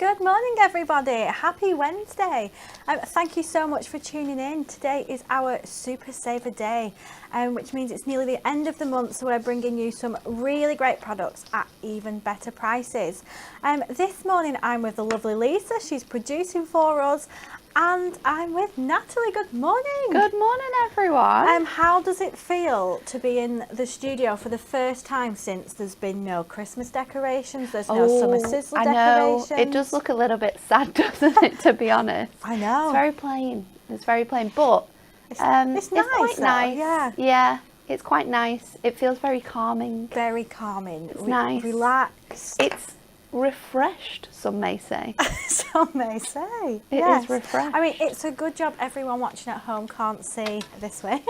Good morning, everybody. Happy Wednesday. Thank you so much for tuning in. Today is our Super Saver Day, which means it's nearly the end of the month, so we're bringing you some really great products at even better prices. This morning I'm with the lovely Lisa. She's producing for us. And I'm with Natalie. Good morning. Good morning, everyone. How does it feel to be in the studio for the first time since there's been no Christmas decorations, there's no summer sizzle decorations? I know. It does look a little bit sad, doesn't it, to be honest? I know. It's very plain. It's very plain, but it's nice, quite nice. Yeah. Yeah, it's quite nice. It feels very calming. Very calming. It's nice. Relaxed. It's refreshed, some may say. Some may say. It is refreshed. I mean, it's a good job everyone watching at home can't see this way.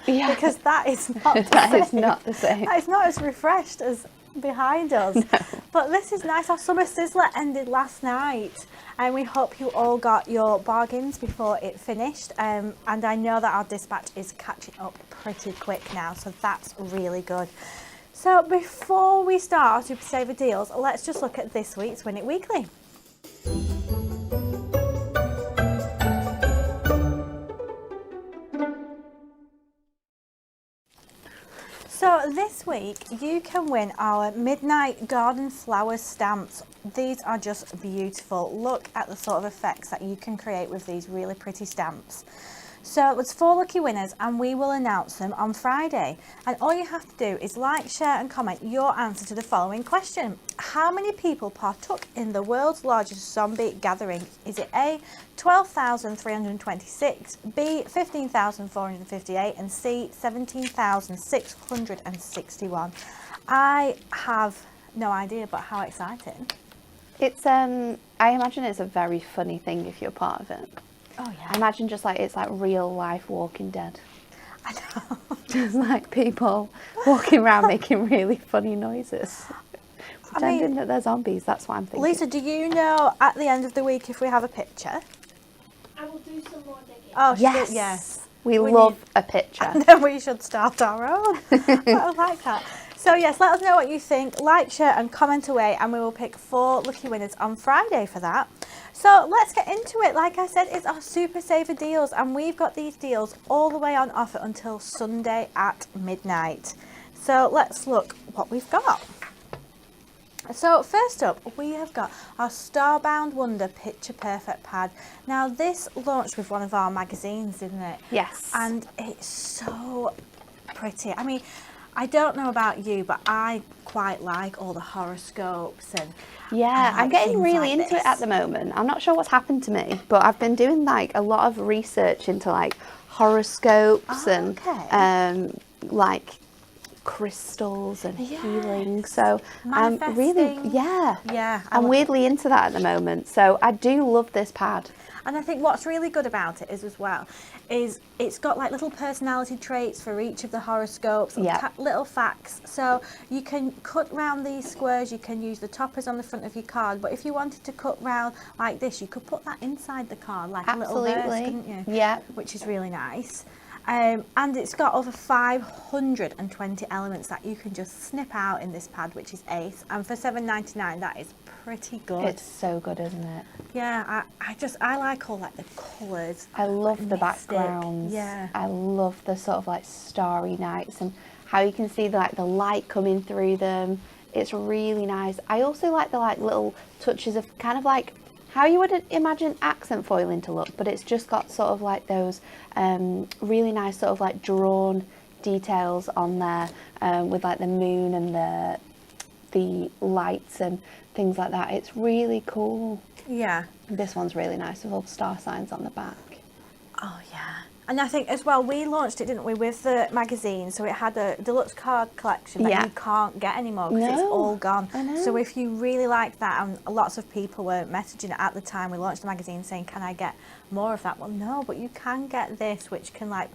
Yeah. Because that is not the that same. is not the same. That is not as refreshed as behind us. No. But this is nice. Our summer sizzler ended last night, and we hope you all got your bargains before it finished. And I know that our dispatch is catching up pretty quick now, so that's really good. So before we start our Super Saver deals, let's just look at this week's Win It Weekly. So this week you can win our Midnight Garden Flowers stamps. These are just beautiful. Look at the sort of effects that you can create with these really pretty stamps. So it's 4 lucky winners and we will announce them on Friday. And all you have to do is like, share and comment your answer to the following question. How many people partook in the world's largest zombie gathering? Is it A, 12,326, B, 15,458 and C, 17,661? I have no idea, but how exciting. It's I imagine it's a very funny thing if you're part of it. Oh yeah. I imagine just like it's like real life Walking Dead. I know. Just like people walking around making really funny noises. Pretending that they're zombies, that's what I'm thinking. Lisa, do you know at the end of the week if we have a picture? I will do some more digging. Oh, yes. Yes. We love a picture. And then we should start our own. I like that. So yes, let us know what you think. Like, share and comment away, and we will pick 4 lucky winners on Friday for that. So let's get into it. Like I said, it's our Super Saver deals, and we've got these deals all the way on offer until Sunday at midnight. So let's look what we've got. So first up, we have got our Starbound Wonder Picture Perfect pad. Now this launched with one of our magazines, didn't it? Yes. And it's so pretty. I mean, I don't know about you, but I quite like all the horoscopes and I'm getting really into it at the moment. I'm not sure what's happened to me, but I've been doing like a lot of research into like horoscopes and like crystals and healing. So I'm really I'm weirdly into that at the moment. So I do love this pad. And I think what's really good about it is as well, is it's got like little personality traits for each of the horoscopes, and little facts. So you can cut round these squares, you can use the toppers on the front of your card, but if you wanted to cut round like this, you could put that inside the card like a little verse, couldn't you? Yeah. Which is really nice. And it's got over 520 elements that you can just snip out in this pad, which is ace. And for $7.99, that is pretty good. It's so good, isn't it? Yeah, I like all like the colours. I love the backgrounds. Yeah. I love the sort of like starry nights and how you can see the light coming through them. It's really nice. I also like the like little touches of kind of like how you would imagine accent foiling to look, but it's just got sort of like those really nice sort of like drawn details on there with like the moon and the lights and things like that. It's really cool. Yeah. This one's really nice with all the star signs on the back. Oh yeah. And I think as well, we launched it, didn't we, with the magazine, so it had a deluxe card collection that you can't get anymore because it's all gone. So if you really like that, and lots of people were messaging at the time we launched the magazine saying, can I get more of that? Well, no, but you can get this, which can like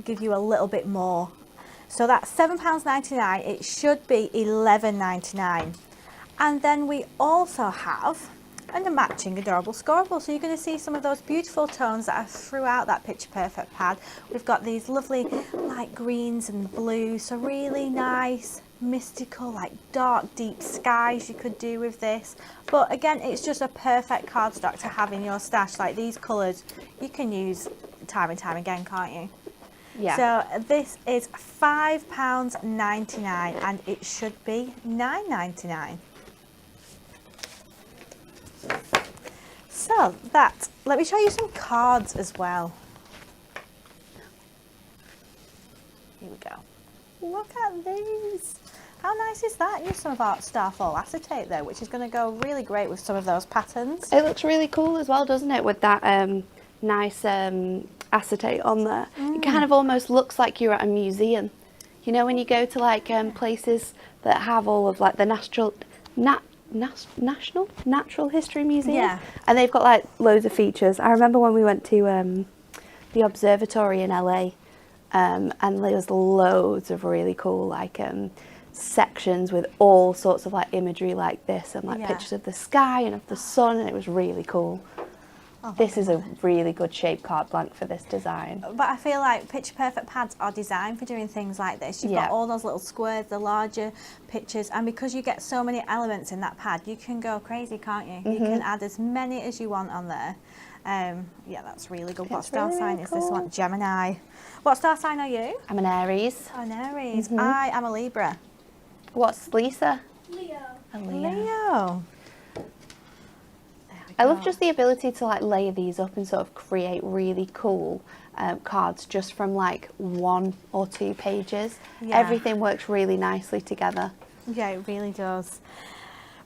give you a little bit more. So that's £7.99. It should be $11.99. And then we also have and a matching adorable scorable. So you're going to see some of those beautiful tones that are throughout that Picture Perfect pad. We've got these lovely light greens and blues, so really nice, mystical, like dark, deep skies you could do with this. But again, it's just a perfect cardstock to have in your stash. Like these colours, you can use time and time again, can't you? Yeah. So this is £5.99 and it should be £9.99. So let me show you some cards as well. Here we go. Look at these. How nice is that? Use some of our Starfall acetate though, which is going to go really great with some of those patterns. It looks really cool as well, doesn't it, with that nice acetate on there. It kind of almost looks like you're at a museum. You know, when you go to like places that have all of like the National History Museum, Yeah. and they've got like loads of features. I remember when we went to the observatory in LA, and there was loads of really cool like sections with all sorts of like imagery like this, and like pictures of the sky and of the sun, and it was really cool. Oh, This is a really good shape card blank for this design. But I feel like Picture Perfect pads are designed for doing things like this. You've got all those little squares, the larger pictures, and because you get so many elements in that pad, you can go crazy, can't you? You can add as many as you want on there. Yeah, that's really good. What star sign is this one? Gemini. What star sign are you? I'm an Aries. An Aries. I am a Libra. What's Lisa? Leo. A Leo. I love just the ability to like layer these up and sort of create really cool cards just from like 1 or 2 pages. Yeah. Everything works really nicely together. Yeah, it really does.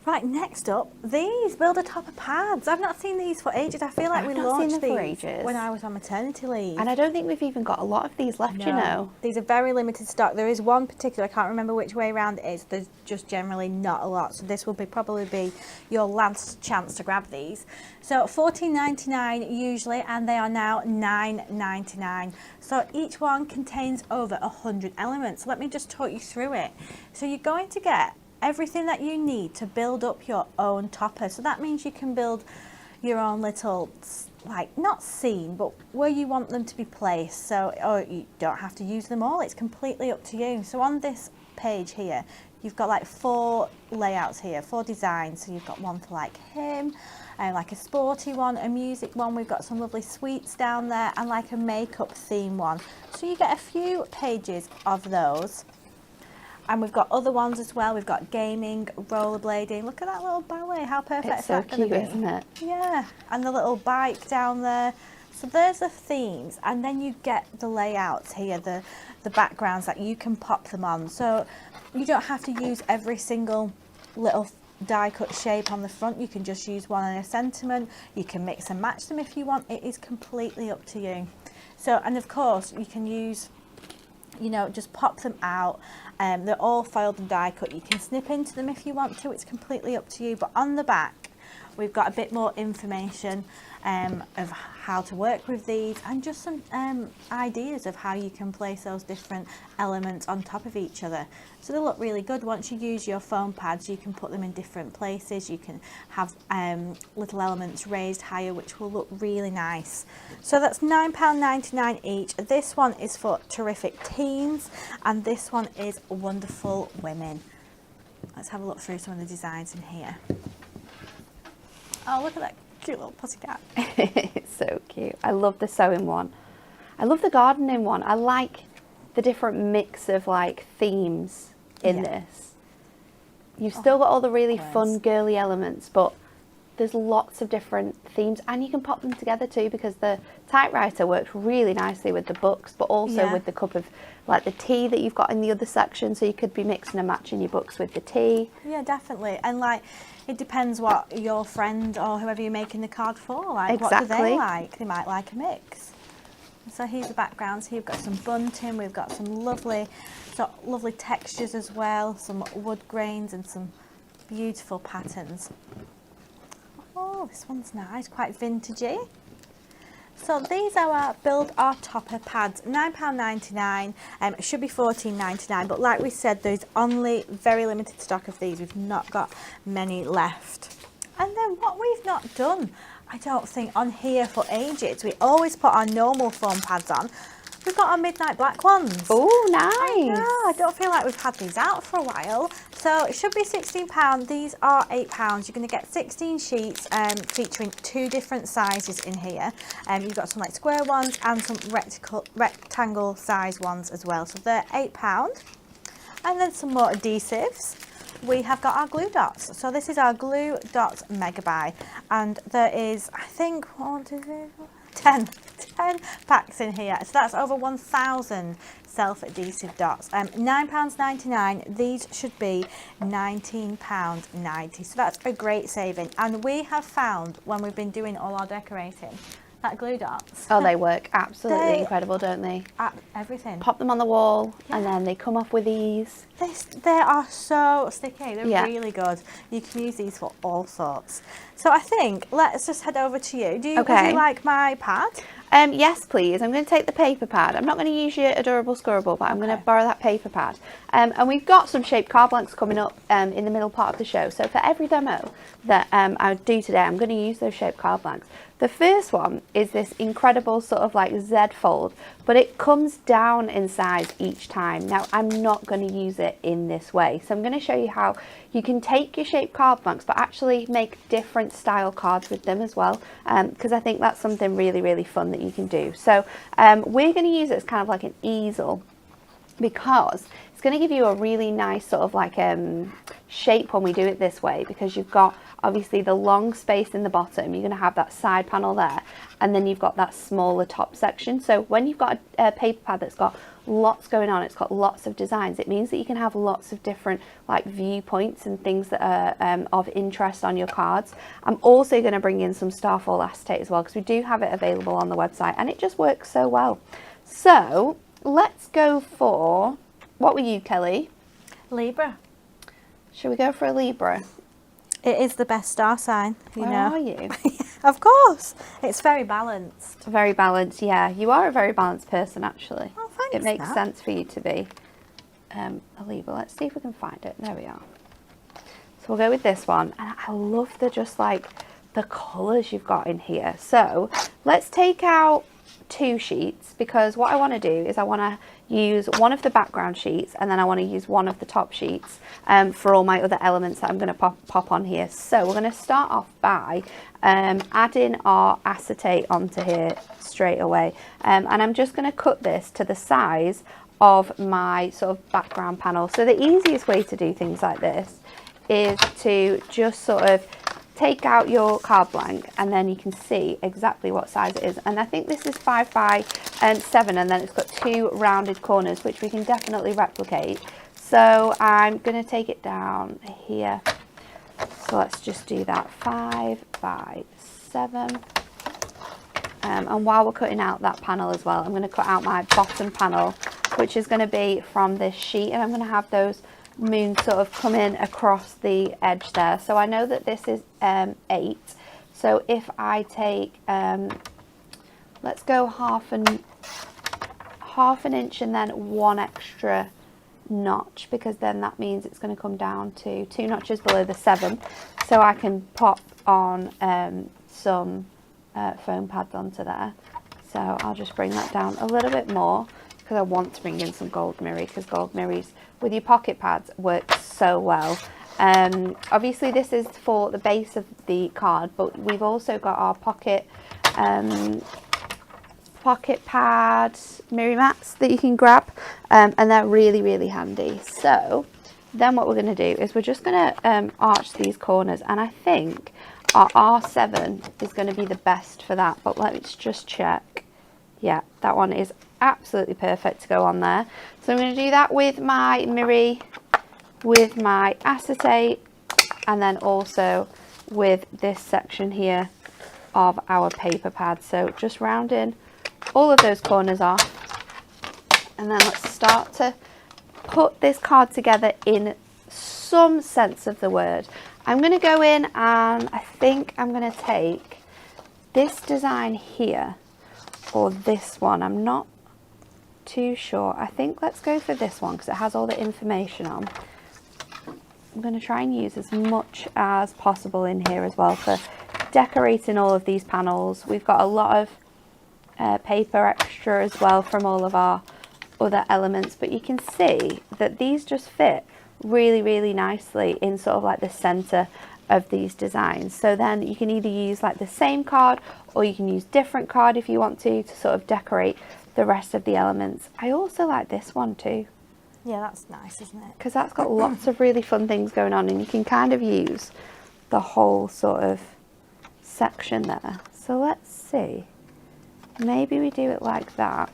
Right, next up, these Builder Topper pads. I've not seen these for ages. I feel like we I've not seen launched them for these ages. when I was on maternity leave. And I don't think we've even got a lot of these left, you know. These are very limited stock. There is one particular, I can't remember which way around it is. There's just generally not a lot. So this will probably be your last chance to grab these. So $14.99 usually, and they are now $9.99. So each one contains over 100 elements. Let me just talk you through it. So you're going to get everything that you need to build up your own topper. So that means you can build your own little, like, not scene, but where you want them to be placed. So, or you don't have to use them all. It's completely up to you. So on this page here, you've got like 4 layouts here, 4 designs. So you've got one for like him, like a sporty one, a music one. We've got some lovely sweets down there, and like a makeup theme one. So you get a few pages of those. And we've got other ones as well. We've got gaming, rollerblading. Look at that little ballet. How perfect It's so cute, isn't it? Yeah. And the little bike down there. So there's the themes. And then you get the layouts here, the backgrounds that you can pop them on. So you don't have to use every single little die cut shape on the front. You can just use one in a sentiment. You can mix and match them if you want. It is completely up to you. So, and of course, you can use, you know, just pop them out. They're all foiled and die cut. You can snip into them if you want to. It's completely up to you. But on the back, we've got a bit more information of how to work with these, and just some ideas of how you can place those different elements on top of each other. So they look really good. Once you use your foam pads, you can put them in different places. You can have little elements raised higher, which will look really nice. So that's £9.99 each. This one is for terrific teens, and this one is wonderful women. Let's have a look through some of the designs in here. Oh, look at that cute little pussycat. It's so cute. I love the sewing one. I love the gardening one. I like the different mix of like themes in this. You've still got all the really fun girly elements, but there's lots of different themes, and you can pop them together too, because the typewriter works really nicely with the books, but also with the cup of like the tea that you've got in the other section, so you could be mixing and matching your books with the tea. Yeah, definitely. And like, it depends what your friend or whoever you're making the card for, like what do they like? They might like a mix. So here's the background. So you've got some bunting, we've got some lovely textures as well, some wood grains and some beautiful patterns. Oh, this one's nice, quite vintagey. So these are our Build Our Topper pads, £9.99. It should be $14.99, but like we said, there's only very limited stock of these. We've not got many left. And then what we've not done, I don't think, on here for ages, we always put our normal foam pads on. We've got our midnight black ones. Oh, nice. I know, I don't feel like we've had these out for a while. So it should be £16. These are £8. You're going to get 16 sheets featuring 2 different sizes in here. You've got some like square ones and some rectangle size ones as well. So they're £8. And then some more adhesives. We have got our glue dots. So this is our glue dot megabuy, and there is, I think, 10 packs in here. So that's over 1,000 self-adhesive dots. £9.99. These should be £19.90. So that's a great saving. And we have found, when we've been doing all our decorating, that glue dots. Oh, they work absolutely incredible, don't they? Everything. Pop them on the wall, and then they come off with ease. They are so sticky. They're really good. You can use these for all sorts. So I think let's just head over to you. Would you like my pad? Yes, please. I'm going to take the paper pad. I'm not going to use your adorable scorable, but I'm going to borrow that paper pad. And we've got some shaped card blanks coming up in the middle part of the show. So for every demo that I do today, I'm going to use those shaped card blanks. The first one is this incredible sort of like Z fold, but it comes down in size each time. Now, I'm not going to use it in this way. So I'm going to show you how you can take your shaped card blanks, but actually make different style cards with them as well. Because I think that's something really, really fun that you can do. So we're going to use it as kind of like an easel, because it's going to give you a really nice sort of like shape when we do it this way, because you've got obviously the long space in the bottom, you're going to have that side panel there, and then you've got that smaller top section. So when you've got a paper pad that's got lots going on, it's got lots of designs, it means that you can have lots of different like viewpoints and things that are of interest on your cards. I'm also going to bring in some Starfall acetate as well, because we do have it available on the website, and it just works so well. So let's go for, what were you, Kelly? Libra. Should we go for a Libra? It is the best star sign, you know. Are you? Of course. It's very balanced. Very balanced, yeah. You are a very balanced person, actually. Oh, thanks, it makes Nat. sense for you to be a Libra. Let's see if we can find it. There we are. So we'll go with this one. And I love just like the colours you've got in here. So let's take out 2 sheets, because what I want to do is I want to use one of the background sheets, and then I want to use one of the top sheets for all my other elements that I'm going to pop on here. So we're going to start off by adding our acetate onto here straight away, and I'm just going to cut this to the size of my sort of background panel. So the easiest way to do things like this is to just sort of take out your card blank, and then you can see exactly what size it is. And I think this is 5 by 7, and then it's got 2 rounded corners, which we can definitely replicate. So I'm going to take it down here. So let's just do that, 5 by 7. And while we're cutting out that panel as well, I'm going to cut out my bottom panel, which is going to be from this sheet, and I'm going to have those moons sort of come in across the edge there. So I know that this is 8, so if I take let's go half an inch and then 1 extra notch, because then that means it's going to come down to 2 notches below the 7, so I can pop on some foam pads onto there. So I'll just bring that down a little bit more, because I want to bring in some gold mirror, because gold mirrors with your pocket pads work so well. Obviously this is for the base of the card, but we've also got our pocket pad mirror mats that you can grab, and they're really, really handy. So then what we're going to do is we're just going to arch these corners, and I think our R7 is going to be the best for that, but let's just check. Yeah, that one is absolutely perfect to go on there. So I'm going to do that with my mirror, with my acetate, and then also with this section here of our paper pad. So just rounding all of those corners off, and then let's start to put this card together in some sense of the word. I'm going to go in, and I think I'm going to take this design here, or this one, I'm not too sure. I think let's go for this one, because it has all the information on. I'm going to try and use as much as possible in here as well for decorating all of these panels. We've got a lot of paper extra as well from all of our other elements, but you can see that these just fit really, really nicely in sort of like the center of these designs. So then you can either use like the same card, or you can use different card if you want to sort of decorate the rest of the elements. I also like this one too. Yeah, that's nice, isn't it? Because that's got lots of really fun things going on, and you can kind of use the whole sort of section there. So let's see, maybe we do it like that.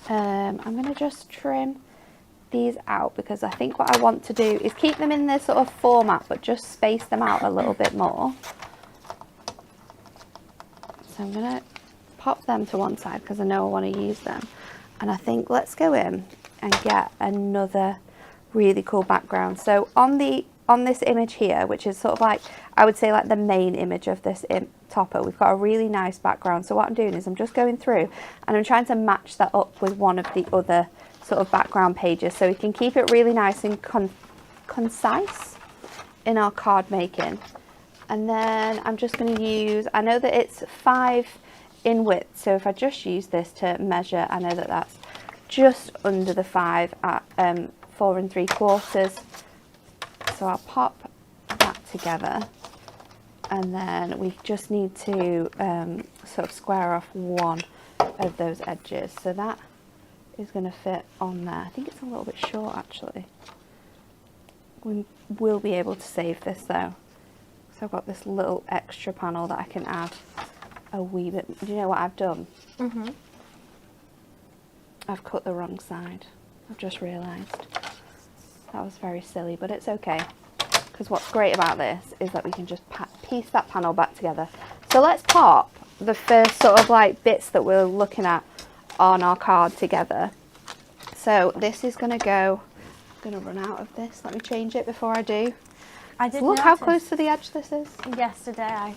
I'm going to just trim these out, because I think what I want to do is keep them in this sort of format, but just space them out a little bit more. So I'm going to pop them to one side because I know I want to use them. And I think let's go in and get another really cool background. So on this image here, which is sort of like, I would say like the main image of this topper, we've got a really nice background. So what I'm doing is I'm just going through and I'm trying to match that up with one of the other sort of background pages, so we can keep it really nice and concise in our card making. And then I'm just going to use, I know that it's 5 in width, so if I just use this to measure, I know that that's just under the 5 at 4 3/4. So I'll pop that together, and then we just need to sort of square off one of those edges. So that is going to fit on there. I think it's a little bit short actually. We will be able to save this though. So I've got this little extra panel that I can add a wee bit. Do you know what I've done? Mm-hmm. I've cut the wrong side. I've just realised. That was very silly, but it's okay. Because what's great about this is that we can just piece that panel back together. So let's pop the first sort of like bits that we're looking at on our card together. So this is going to go, I'm going to run out of this. Let me change it before I do. I did Look how close to the edge this is. Yesterday I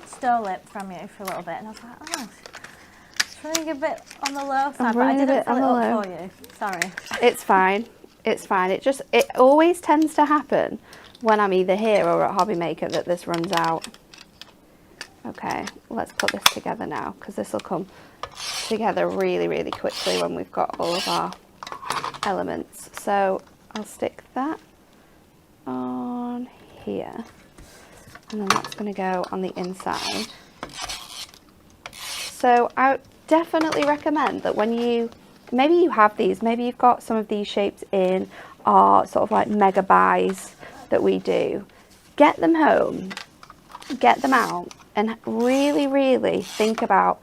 stole it from you for a little bit, and I was like, oh, it's running a bit on the low side, but I didn't fill it up for you. Sorry. It's fine. It's fine. It always tends to happen when I'm either here or at Hobby Maker that this runs out. Okay, let's put this together now, because this will come together really, really quickly when we've got all of our elements. So I'll stick that on here, and then that's going to go on the inside. So I definitely recommend that when maybe you have these, maybe you've got some of these shapes in our sort of like mega buys that we do, get them home, get them out, and really, really think about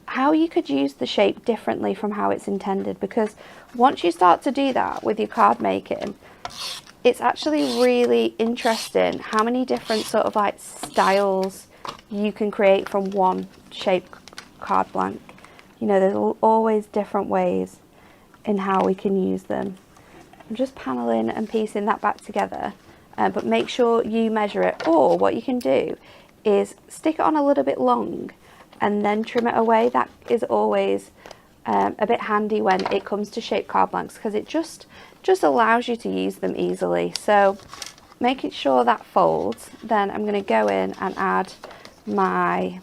how you could use the shape differently from how it's intended. Because once you start to do that with your card making, it's actually really interesting how many different sort of like styles you can create from one shape card blank. You know, there's always different ways in how we can use them. I'm just paneling and piecing that back together, but make sure you measure it. Or what you can do is stick it on a little bit long and then trim it away. That is always a bit handy when it comes to shape card blanks, because it just allows you to use them easily. So making sure that folds, then I'm going to go in and add my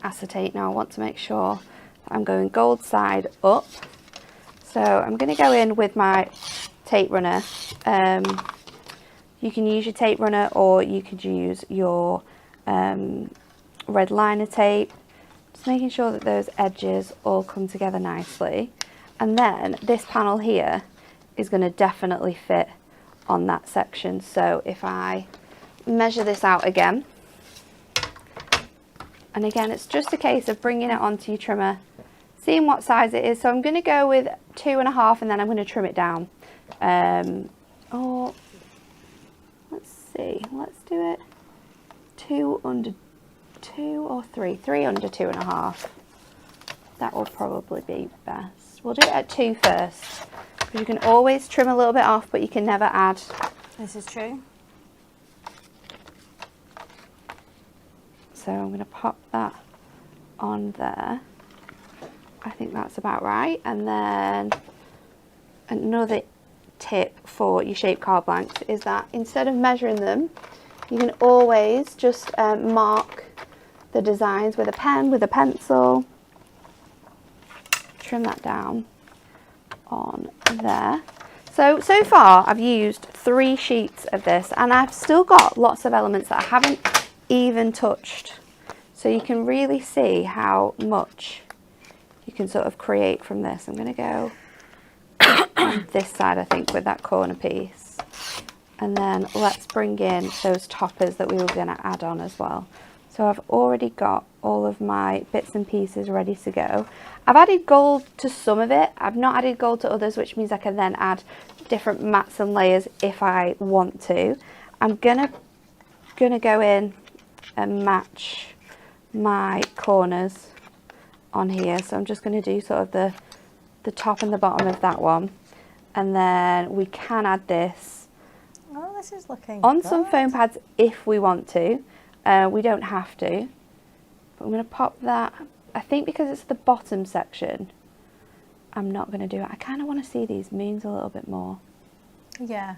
acetate. Now I want to make sure that I'm going gold side up. So I'm going to go in with my tape runner. You can use your tape runner, or you could use your red liner tape. Just making sure that those edges all come together nicely. And then this panel here is going to definitely fit on that section. So if I measure this out again, and again, it's just a case of bringing it onto your trimmer, seeing what size it is. So I'm going to go with 2.5, and then I'm going to trim it down. Or let's see, let's do it 2 under 2 or 3 under 2.5. That will probably be best. We'll do it at 2 first, because you can always trim a little bit off, but you can never add. This is true. So I'm going to pop that on there. I think that's about right. And then another tip for your shape card blanks is that instead of measuring them, you can always just mark the designs with a pen, with a pencil. Trim that down on there. So far I've used 3 sheets of this, and I've still got lots of elements that I haven't even touched. So you can really see how much you can sort of create from this. I'm going to go on this side, I think, with that corner piece. And then let's bring in those toppers that we were going to add on as well. So I've already got all of my bits and pieces ready to go. I've added gold to some of it. I've not added gold to others, which means I can then add different mats and layers if I want to. I'm gonna go in and match my corners on here. So I'm just going to do sort of the top and the bottom of that one. And then we can add this this is looking on good. some foam pads if we want to. We don't have to. But I'm going to pop that. I think because it's the bottom section, I'm not going to do it. I kind of want to see these moons a little bit more. Yeah.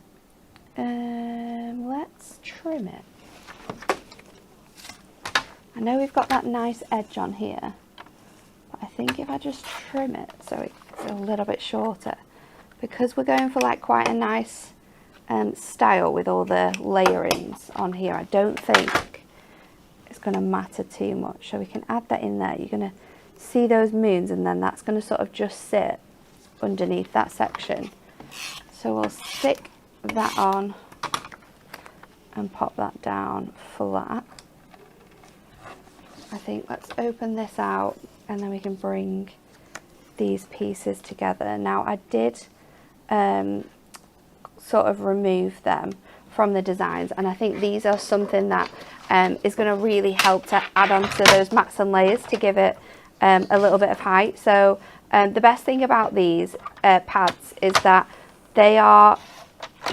Let's trim it. I know we've got that nice edge on here, but I think if I just trim it so it's a little bit shorter, because we're going for like quite a nice style with all the layerings on here, I don't think it's going to matter too much. So we can add that in there. You're going to see those moons, and then that's going to sort of just sit underneath that section. So we'll stick that on and pop that down flat. I think let's open this out, and then we can bring these pieces together. Now I did sort of remove them from the designs, and I think these are something that is going to really help to add on to those mats and layers to give it a little bit of height. So the best thing about these pads is that they are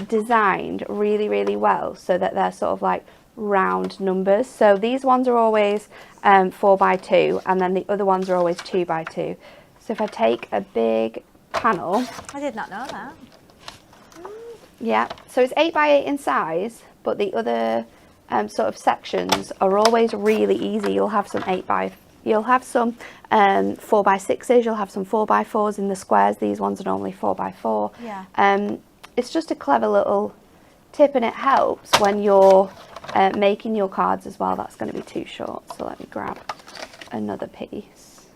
designed really, really well so that they're sort of like round numbers. So these ones are always 4x2, and then the other ones are always 2x2. So if I take a big panel, I did not know that. yeah, so it's 8x8 in size, but the other sort of sections are always really easy. You'll have some 4x6s, you'll have some 4x4s in the squares. These ones are normally 4x4. Yeah. It's just a clever little tip, and it helps when you're making your cards as well. That's going to be too short, so let me grab another piece.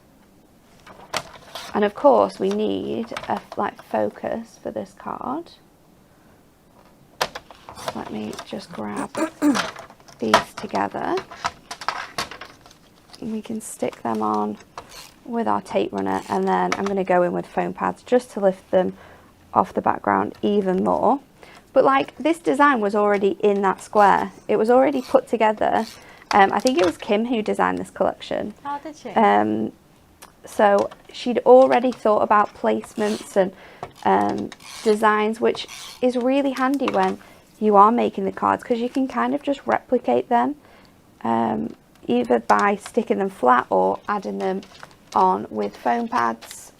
And of course we need a like focus for this card. Let me just grab these together, and we can stick them on with our tape runner, and then I'm going to go in with foam pads just to lift them off the background even more. But like, this design was already in that square. It was already put together. I think it was Kim who designed this collection. Oh, did she? So she'd already thought about placements and designs, which is really handy when you are making the cards, because you can kind of just replicate them either by sticking them flat or adding them on with foam pads.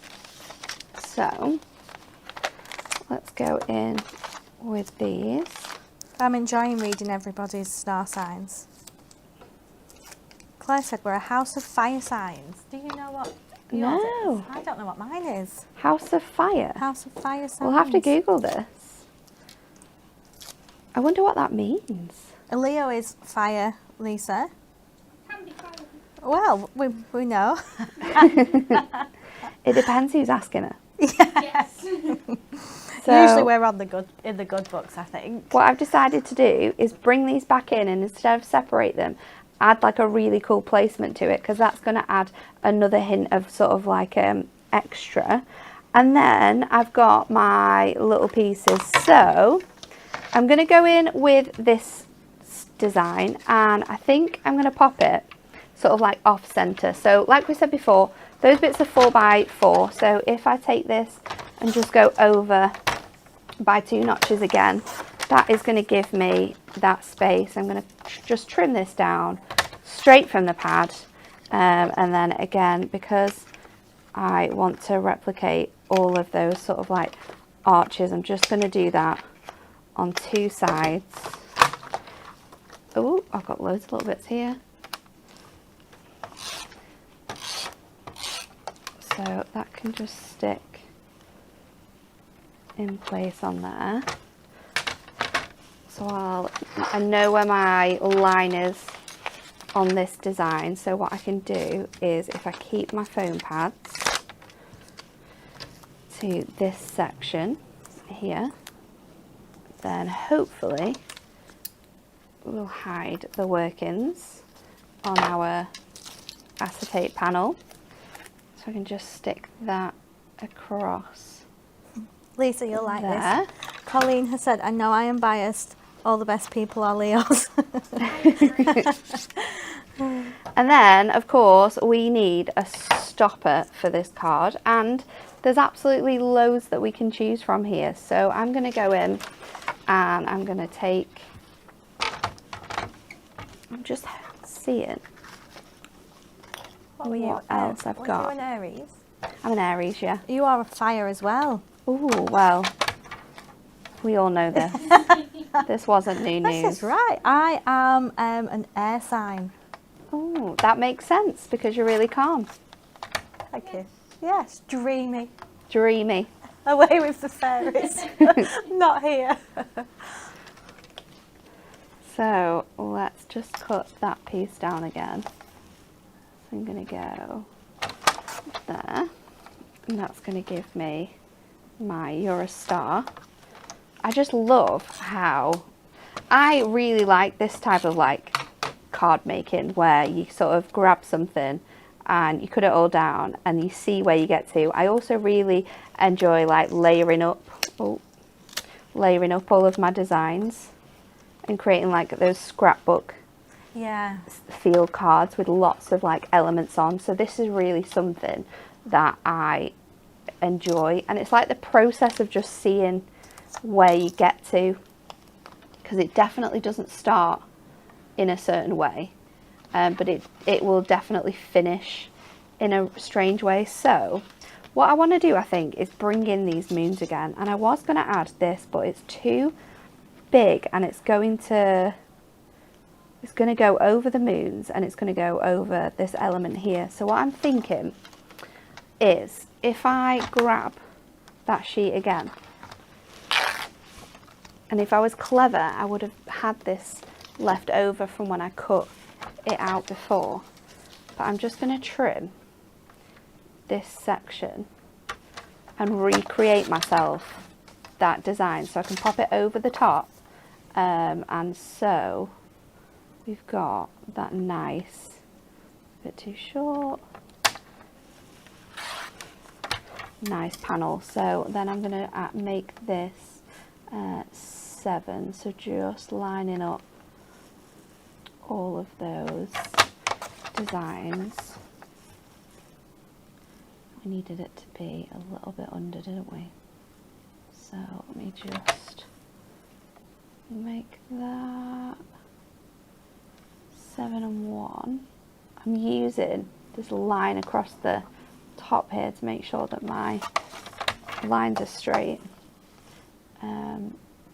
So let's go in with these. I'm enjoying reading everybody's star signs. Claire said we're a house of fire signs. Do you know what yours No. is? I don't know what mine is. House of Fire. House of fire signs. We'll have to Google this. I wonder what that means. Leo is fire, Lisa. Can be fire. Well, we know. It depends who's asking her. Yes. So Usually we're on in the good books, I think. what I've decided to do is bring these back in, and instead of separate them, add like a really cool placement to it, because that's going to add another hint of sort of like extra. And then I've got my little pieces. So I'm going to go in with this design, and I think I'm going to pop it sort of like off center. So like we said before, those bits are 4x4. So if I take this and just go over by 2 notches again, that is going to give me that space. I'm going to just trim this down straight from the pad, and then again, because I want to replicate all of those sort of like arches. I'm just going to do that on 2 sides. Oh, I've got loads of little bits here. So that can just stick in place on there. So I know where my line is on this design, so what I can do is, if I keep my foam pads to this section here, then hopefully we'll hide the workings on our acetate panel. So I can just stick that across. Lisa, you'll like there. this. Colleen has said, I know I am biased. All the best people are Leos. And then, of course, we need a stopper for this card, and there's absolutely loads that we can choose from here. So I'm going to go in and I'm going to take, I'm just seeing what else I've got. Are you an Aries? I'm an Aries, yeah. You are a fire as well. Ooh, well, we all know this. This wasn't new news. This is right. I am an air sign. Oh, that makes sense because you're really calm. Thank you. Yes, dreamy. Dreamy. Away with the fairies. Not here. So let's just cut that piece down again. So I'm going to go there, and that's going to give me my You're a Star. I just love how, I really like this type of like card making where you sort of grab something and you cut it all down and you see where you get to. I also really enjoy like layering up all of my designs and creating like those scrapbook field cards with lots of like elements on. So this is really something that I enjoy, and it's like the process of just seeing where you get to, because it definitely doesn't start in a certain way, but it will definitely finish in a strange way. So what I want to do, I think, is bring in these moons again, and I was going to add this, but it's too big and it's going to go over the moons and it's going to go over this element here. So what I'm thinking is, if I grab that sheet again, and if I was clever, I would have had this left over from when I cut it out before. But I'm just going to trim this section and recreate myself that design so I can pop it over the top. And so we've got that nice, bit too short, nice panel. So then I'm going to make this 7, so just lining up all of those designs. We needed it to be a little bit under, didn't we? So let me just make that 7 and 1. I'm using this line across the top here to make sure that my lines are straight,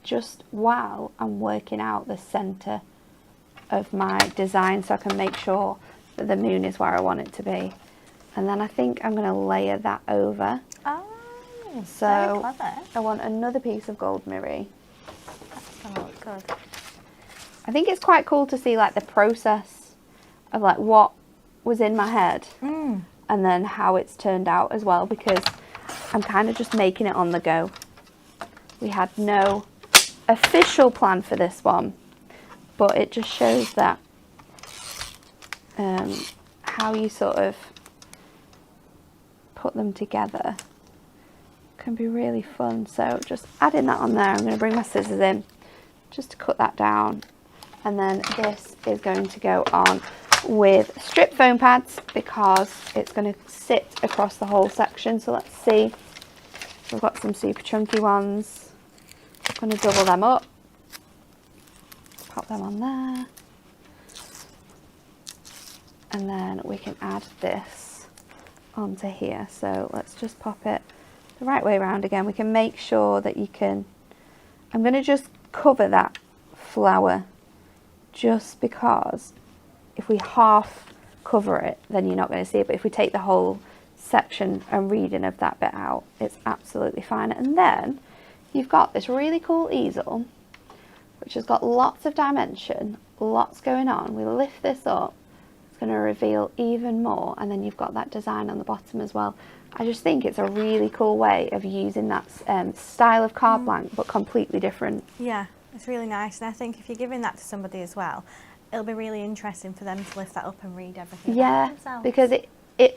just while I'm working out the center of my design, so I can make sure that the moon is where I want it to be. And then I think I'm going to layer that over. Oh, so very clever. I want another piece of gold mirror. That's going to look good. I think it's quite cool to see like the process of like what was in my head and then how it's turned out as well, because I'm kind of just making it on the go. We had no official plan for this one, but it just shows that how you sort of put them together can be really fun. So just adding that on there, I'm going to bring my scissors in just to cut that down, and then this is going to go on with strip foam pads because it's going to sit across the whole section. So let's see, we've got some super chunky ones. I'm going to double them up, pop them on there, and then we can add this onto here. So let's just pop it the right way around again, we can make sure that you can, I'm going to just cover that flower just because if we half cover it, then you're not going to see it. But if we take the whole section and reading of that bit out, it's absolutely fine. And then you've got this really cool easel, which has got lots of dimension, lots going on. We lift this up, it's going to reveal even more. And then you've got that design on the bottom as well. I just think it's a really cool way of using that style of card blank, but completely different. Yeah, it's really nice. And I think if you're giving that to somebody as well, it'll be really interesting for them to lift that up and read everything about themselves. Because it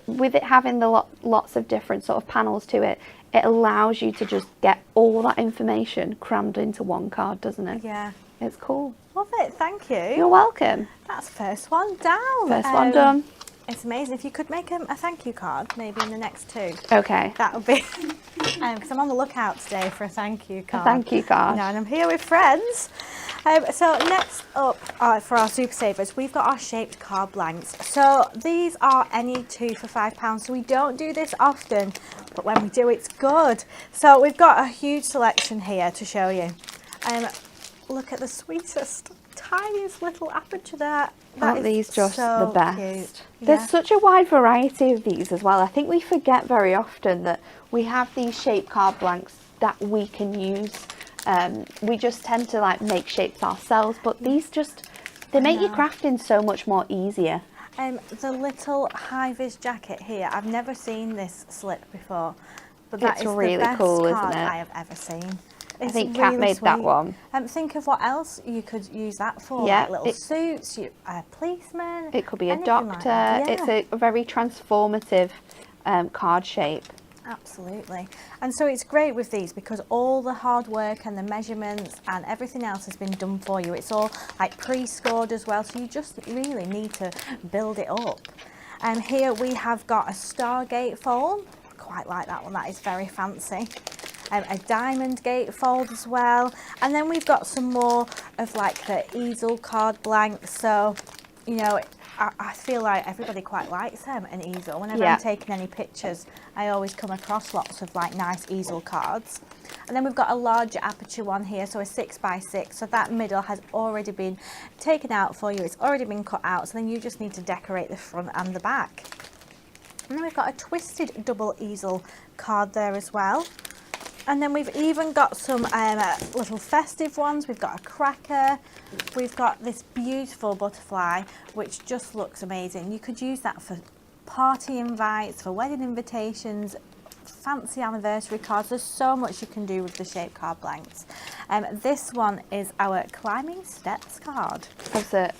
with it having the lots of different sort of panels to it, it allows you to just get all that information crammed into one card, doesn't it? Yeah. It's cool. Love it, thank you. You're welcome. That's first one down. First one done. It's amazing. If you could make a thank you card, maybe in the next two. Okay. That would be, because I'm on the lookout today for a thank you card. A thank you card. No, and I'm here with friends. So next up for our Super Savers, we've got our shaped card blanks. So these are any two for £5. So we don't do this often, but when we do, it's good. So we've got a huge selection here to show you. Look at the sweetest, tiniest little aperture there. Aren't these just so the best? Cute. There's Yeah. such a wide variety of these as well. I think we forget very often that we have these shaped card blanks that we can use. We just tend to like make shapes ourselves, but these just, they make your crafting so much more easier. The little high-vis jacket here, I've never seen this slip before, but that It's is really the best cool, card isn't it? I have ever seen. I think Kat made that one. Think of what else you could use that for, Yeah, like little suits, a policeman. It could be a anything like doctor. that. It's Yeah. a very transformative card shape. Absolutely. And so it's great with these because all the hard work and the measurements and everything else has been done for you. It's all like pre-scored as well, so you just really need to build it up. And here we have got a Stargate fold. Quite like that one, that is very fancy. A diamond gatefold as well, and then we've got some more of like the easel card blanks. So, you know, I feel like everybody quite likes an easel. Whenever I'm taking any pictures, I always come across lots of like nice easel cards. And then we've got a larger aperture one here, so a 6x6. So that middle has already been taken out for you. It's already been cut out. So then you just need to decorate the front and the back. And then we've got a twisted double easel card there as well. And then we've even got some little festive ones. We've got a cracker. We've got this beautiful butterfly, which just looks amazing. You could use that for party invites, for wedding invitations, fancy anniversary cards. There's so much you can do with the shaped card blanks. This one is our climbing steps card. Is that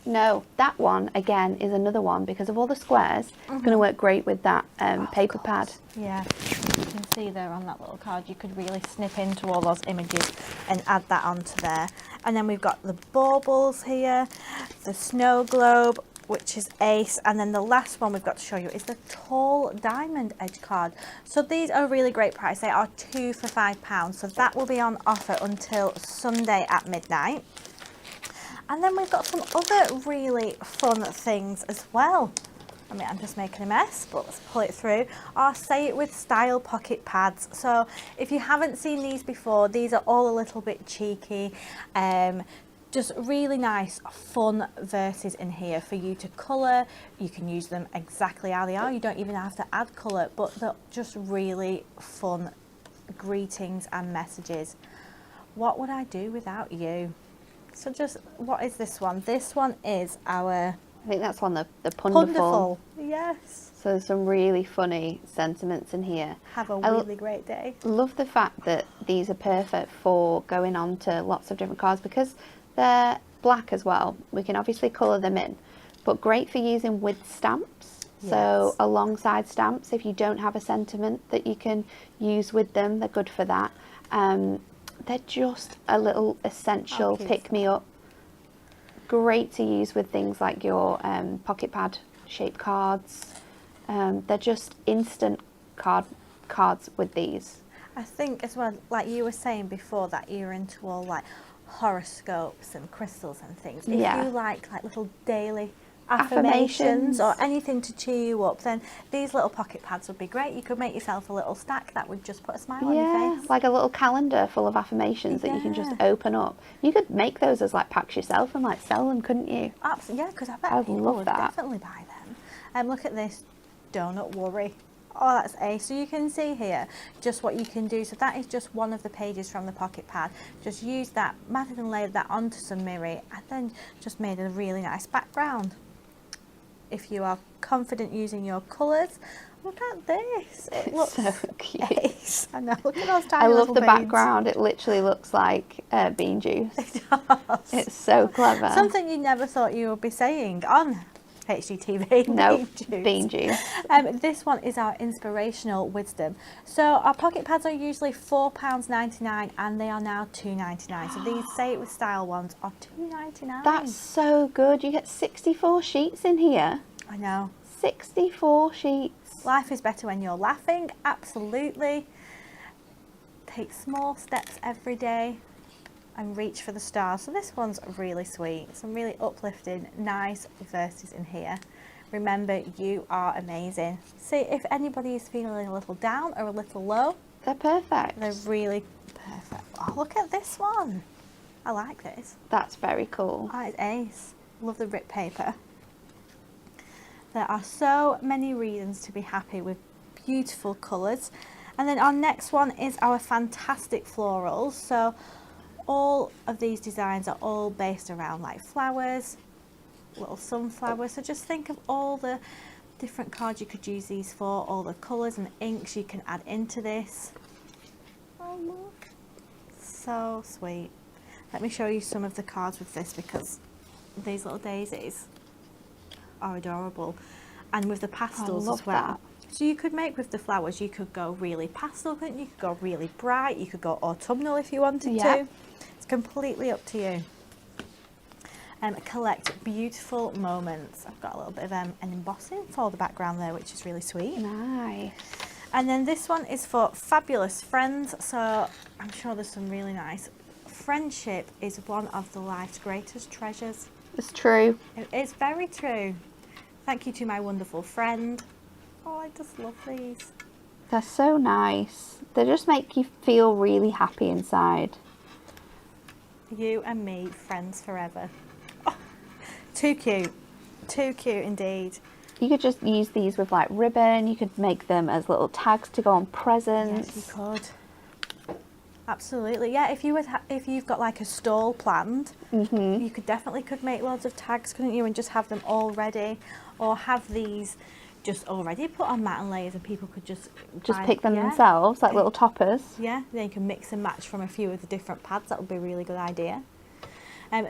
no, that one again is another one because of all the squares. It's going to work great with that paper pad. Yeah, you can see there on that little card, you could really snip into all those images and add that onto there. And then we've got the baubles here, the snow globe, which is ace, and then the last one we've got to show you is the tall diamond edge card. So these are a really great price. They are 2 for £5, so that will be on offer until Sunday at midnight. And then we've got some other really fun things as well. I mean, I'm just making a mess, but let's pull it through. Our Say It With Style pocket pads. So if you haven't seen these before, these are all a little bit cheeky. Just really nice, fun verses in here for you to colour. You can use them exactly how they are. You don't even have to add colour, but they're just really fun greetings and messages. What would I do without you? So just, what is this one? This one is our... I think that's one, the Punderful. Yes. So there's some really funny sentiments in here. Have a really great day. Love the fact that these are perfect for going on to lots of different cards because they're black as well. We can obviously colour them in, but great for using with stamps. Yes. So alongside stamps, if you don't have a sentiment that you can use with them, they're good for that. They're just a little essential pick-me-up. Great to use with things like your pocket pad shaped cards. They're just instant cards with these. I think as well, like you were saying before, that you're into all like horoscopes and crystals and things. If you like little daily affirmations or anything to cheer you up, then these little pocket pads would be great. You could make yourself a little stack that would just put a smile on your face. Like a little calendar full of affirmations that you can just open up. You could make those as like packs yourself and like sell them, couldn't you? Absolutely, yeah, because I bet I'd people love would that. definitely buy them. Look at this, don't worry. Oh, that's ace. So you can see here just what you can do. So that is just one of the pages from the pocket pad. Just use that, matted and layered that onto some mirror, and then just made a really nice background. If you are confident using your colours, look at this. It looks so cute. Ace. I know, look at those tiny I love little the beads. Background. It literally looks like bean juice. It does. It's so clever. Something you never thought you would be saying on HGTV. No, bean juice. bean juice. This one is our inspirational wisdom. So our pocket pads are usually £4.99 and they are now £2.99. So these Say It With Style ones are £2.99. That's so good. You get 64 sheets in here. I know. 64 sheets. Life is better when you're laughing. Absolutely. Take small steps every day and reach for the stars. So this one's really sweet. Some really uplifting, nice verses in here. Remember, you are amazing. See, if anybody is feeling a little down or a little low, They're perfect. they're really perfect. Oh, look at this one. I like this. That's very cool. That is ace. Love the rip paper. There are so many reasons to be happy with beautiful colours. And then our next one is our fantastic florals. So all of these designs are all based around like flowers, little sunflowers. So just think of all the different cards you could use these for, all the colours and inks you can add into this. Oh look, so sweet. Let me show you some of the cards with this because these little daisies are adorable, and with the pastels as well. That. So you could make with the flowers, you could go really pastel, couldn't you? You could go really bright, you could go autumnal if you wanted to. It's completely up to you. Collect beautiful moments. I've got a little bit of an embossing for the background there, which is really sweet. Nice. And then this one is for fabulous friends. So I'm sure there's some really nice. Friendship is one of the life's greatest treasures. It's true. It is very true. Thank you to my wonderful friend. Oh, I just love these. They're so nice. They just make you feel really happy inside. You and me, friends forever. Oh, too cute. Too cute indeed. You could just use these with like ribbon. You could make them as little tags to go on presents. Yes, you could. Absolutely, yeah. If you've got like a stall planned, you could definitely make loads of tags, couldn't you, and just have them all ready, or have these just already put on mat and layers, and people could just pick them themselves, like little toppers. Yeah, then you can mix and match from a few of the different pads. That would be a really good idea.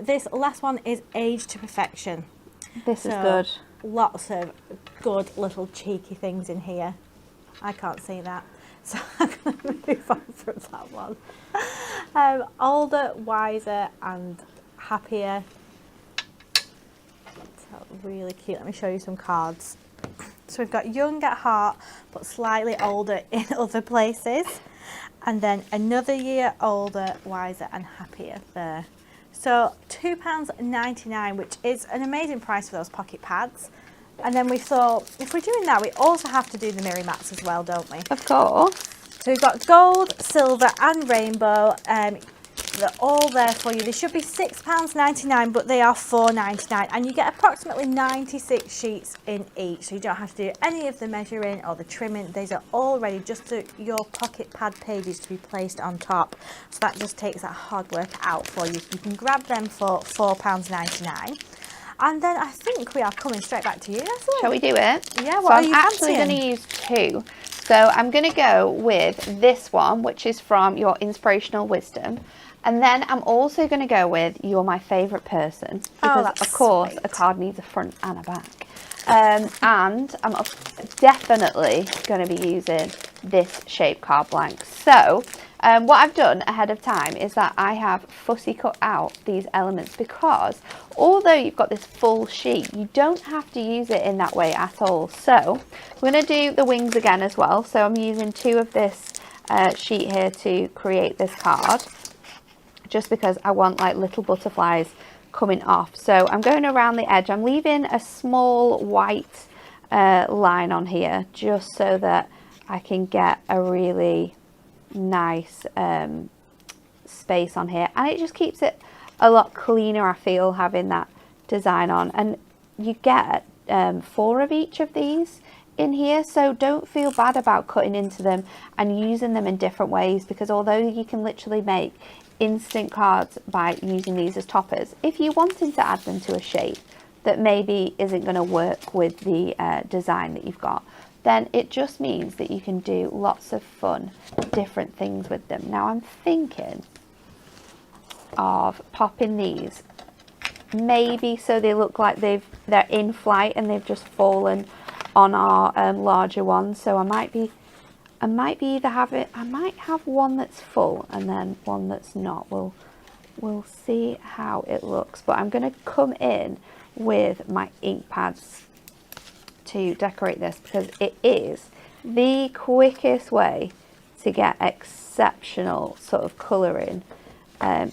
This last one is Age to Perfection. This is good. Lots of good little cheeky things in here. I can't see that. So I'm going to move on from that one. Older, wiser and happier. So really cute. Let me show you some cards. So we've got young at heart but slightly older in other places. And then another year older, wiser and happier there. So £2.99, which is an amazing price for those pocket pads. And then we thought, if we're doing that, we also have to do the mirror mats as well, don't we? Of course. So we've got gold, silver and rainbow. They're all there for you. They should be £6.99, but they are £4.99. And you get approximately 96 sheets in each. So you don't have to do any of the measuring or the trimming. These are all ready just to your pocket pad pages to be placed on top. So that just takes that hard work out for you. You can grab them for £4.99. And then I think we are coming straight back to you, Natalie. Shall we do it? Yeah, what are you I'm actually going to use two. So I'm going to go with this one, which is from your Inspirational Wisdom. And then I'm also going to go with You're My Favourite Person. Because, that's of course, sweet. a card needs a front and a back. And I'm definitely going to be using this shape card blank. So what I've done ahead of time is that I have fussy cut out these elements, because although you've got this full sheet, you don't have to use it in that way at all. So we're going to do the wings again as well. So I'm using two of this sheet here to create this card, just because I want like little butterflies coming off. So I'm going around the edge. I'm leaving a small white line on here just so that I can get a really nice space on here, and it just keeps it a lot cleaner, I feel, having that design on. And you get 4 of each of these in here, so don't feel bad about cutting into them and using them in different ways, because although you can literally make instant cards by using these as toppers, if you're wanting to add them to a shape that maybe isn't going to work with the design that you've got, then it just means that you can do lots of fun different things with them. Now I'm thinking of popping these maybe so they look like they're in flight and they've just fallen on our larger ones. So I might either have it, I might have one that's full and then one that's not. We'll see how it looks, but I'm going to come in with my ink pads to decorate this, because it is the quickest way to get exceptional sort of colouring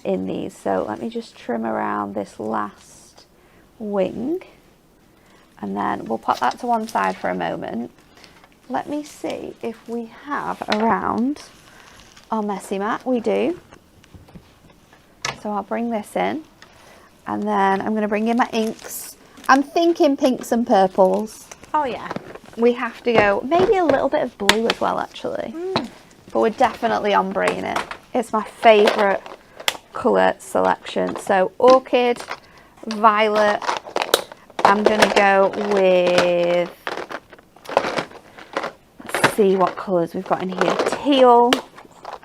in these. So let me just trim around this last wing, and then we'll pop that to one side for a moment. Let me see if we have around our messy mat. We do. So I'll bring this in, and then I'm going to bring in my inks. I'm thinking pinks and purples. Oh yeah. We have to go maybe a little bit of blue as well, actually. But we're definitely ombre-ing it. It's my favourite colour selection. So orchid, violet. I'm going to go with, let's see what colours we've got in here. Teal.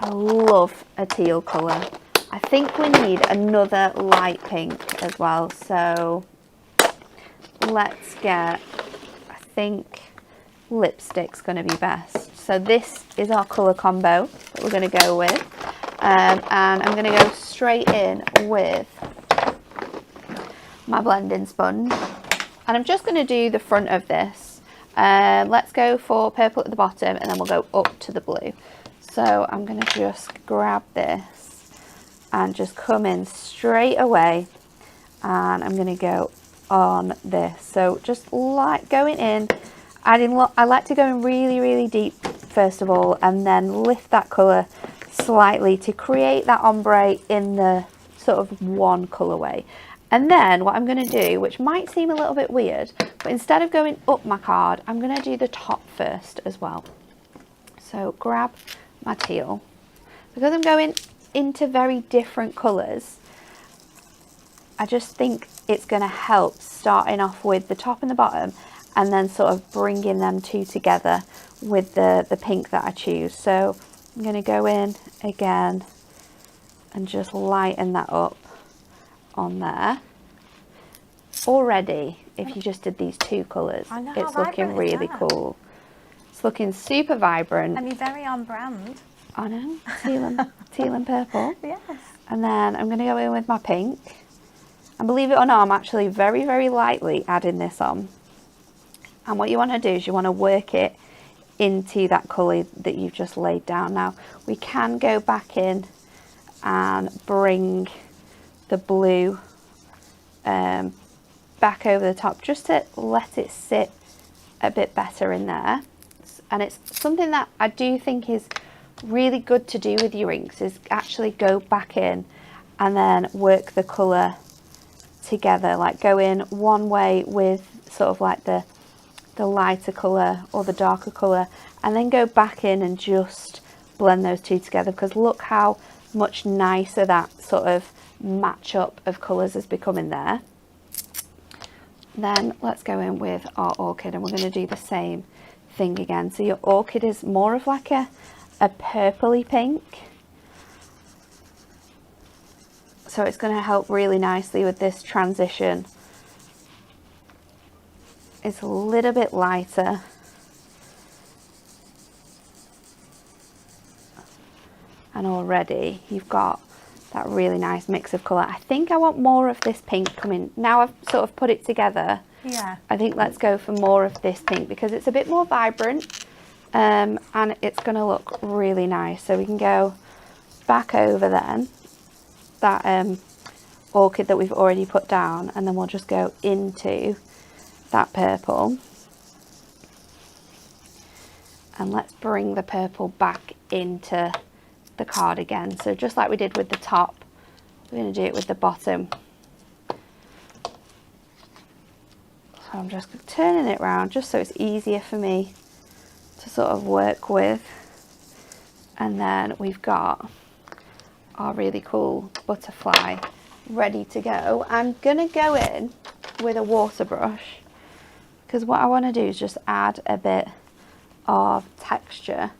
I love a teal colour. I think we need another light pink as well. So let's get, I think lipstick's going to be best. So this is our colour combo that we're going to go with. And I'm going to go straight in with my blending sponge. And I'm just going to do the front of this. Let's go for purple at the bottom, and then we'll go up to the blue. So I'm going to just grab this and just come in straight away. And I'm going to go on this. So just like going in, adding, I like to go in really, really deep first of all, and then lift that colour slightly to create that ombre in the sort of one colourway. And then what I'm going to do, which might seem a little bit weird, but instead of going up my card, I'm going to do the top first as well. So grab my teal. Because I'm going into very different colours, I just think it's going to help starting off with the top and the bottom, and then sort of bringing them two together with the pink that I choose. So I'm going to go in again and just lighten that up on there. Already, if you just did these two colours, it's looking really cool. It's looking super vibrant. And you're very on brand. I know, teal and purple. Yes. And then I'm going to go in with my pink. And believe it or not, I'm actually very, very lightly adding this on. And what you want to do is you want to work it into that colour that you've just laid down. Now, we can go back in and bring the blue back over the top, just to let it sit a bit better in there. And it's something that I do think is really good to do with your inks, is actually go back in and then work the colour together, like go in one way with sort of like the lighter colour or the darker colour, and then go back in and just blend those two together, because look how much nicer that sort of match up of colours has become in there. Then let's go in with our orchid, and we're going to do the same thing again. So your orchid is more of like a purpley pink, so it's going to help really nicely with this transition. It's a little bit lighter, and already you've got that really nice mix of colour. I think I want more of this pink coming. Now I've sort of put it together, Yeah. I think let's go for more of this pink, because it's a bit more vibrant, and it's going to look really nice. So we can go back over then that orchid that we've already put down, and then we'll just go into that purple. And let's bring the purple back into the card again. So just like we did with the top, we're going to do it with the bottom. So I'm just turning it around just so it's easier for me to sort of work with. And then we've got our really cool butterfly ready to go. I'm going to go in with a water brush because what I want to do is just add a bit of texture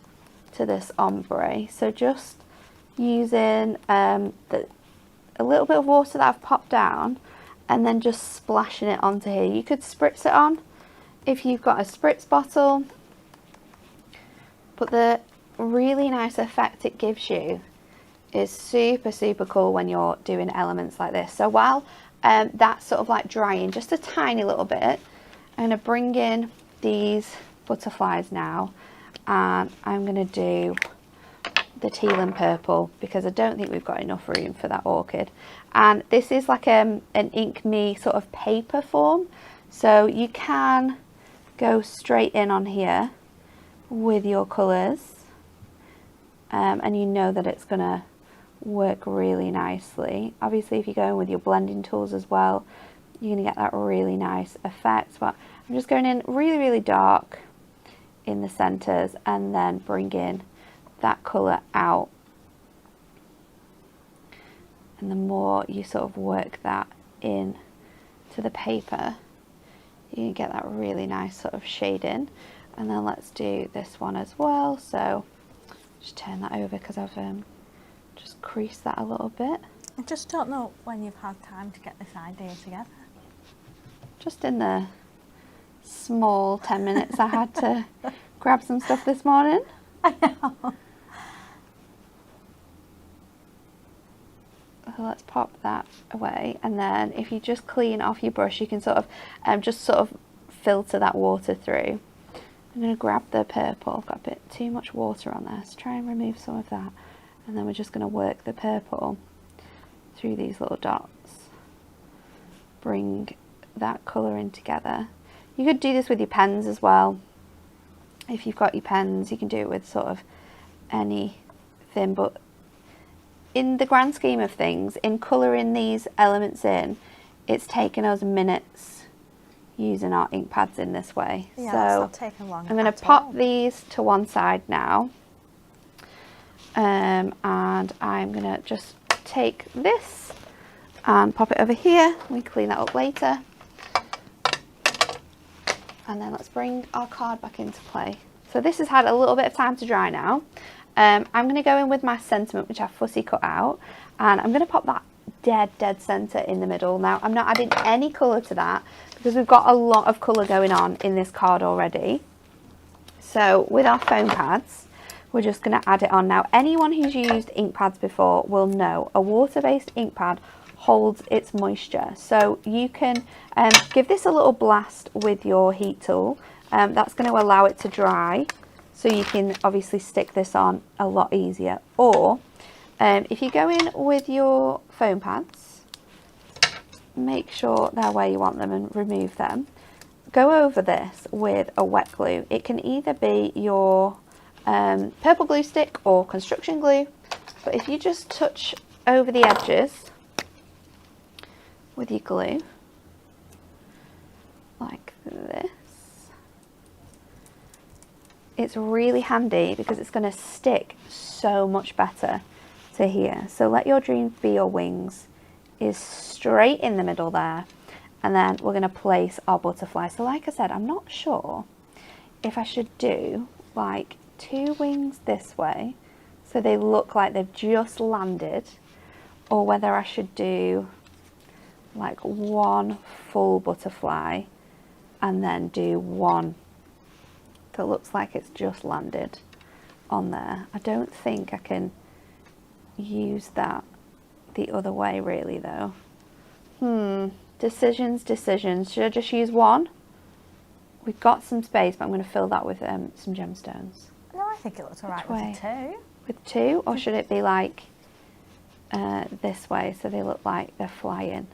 to this ombre. So just using a little bit of water that I've popped down and then just splashing it onto here. You could spritz it on if you've got a spritz bottle, but the really nice effect it gives you is super, super cool when you're doing elements like this. So while that's sort of like drying just a tiny little bit, I'm going to bring in these butterflies now, and I'm going to do the teal and purple because I don't think we've got enough room for that orchid. And this is like an Ink Me sort of paper form, so you can go straight in on here with your colours, and you know that it's going to work really nicely. Obviously if you're going with your blending tools as well, you're going to get that really nice effect, but I'm just going in really, really dark in the centres and then bring in that colour out. And the more you sort of work that in to the paper, you can get that really nice sort of shading. And then let's do this one as well. So just turn that over because I've just creased that a little bit. I just don't know when you've had time to get this idea together. Just in the small 10 minutes I had to grab some stuff this morning. I know. So let's pop that away, and then if you just clean off your brush, you can sort of just sort of filter that water through. I'm going to grab the purple. I've got a bit too much water on there, so try and remove some of that, and then we're just going to work the purple through these little dots, bring that colour in together. You could do this with your pens as well. If you've got your pens, you can do it with sort of anything, but in the grand scheme of things, in colouring these elements in, it's taken us minutes using our ink pads in this way. Yeah, so it's not taken long. I'm going to pop these to one side now, and I'm going to just take this and pop it over here. We can clean that up later. And then let's bring our card back into play. So this has had a little bit of time to dry now. I'm going to go in with my sentiment, which I've fussy cut out, and I'm going to pop that dead centre in the middle. Now I'm not adding any colour to that because we've got a lot of colour going on in this card already. So with our foam pads, we're just going to add it on. Now anyone who's used ink pads before will know a water-based ink pad holds its moisture, so you can give this a little blast with your heat tool. That's going to allow it to dry, so you can obviously stick this on a lot easier. Or if you go in with your foam pads, make sure they're where you want them and remove them. Go over this with a wet glue. It can either be your purple glue stick or construction glue, but if you just touch over the edges with your glue like this, it's really handy because it's going to stick so much better to here. So let your dreams be your wings is straight in the middle there, and then we're going to place our butterfly. So like I said, I'm not sure if I should do like 2 wings this way so they look like they've just landed, or whether I should do like 1 full butterfly and then do 1 that looks like it's just landed on there. I don't think I can use that the other way really though. Decisions. Should I just use 1? We've got some space, but I'm going to fill that with some gemstones. No, I think it looks alright with 2. With 2, or should it be like this way so they look like they're flying.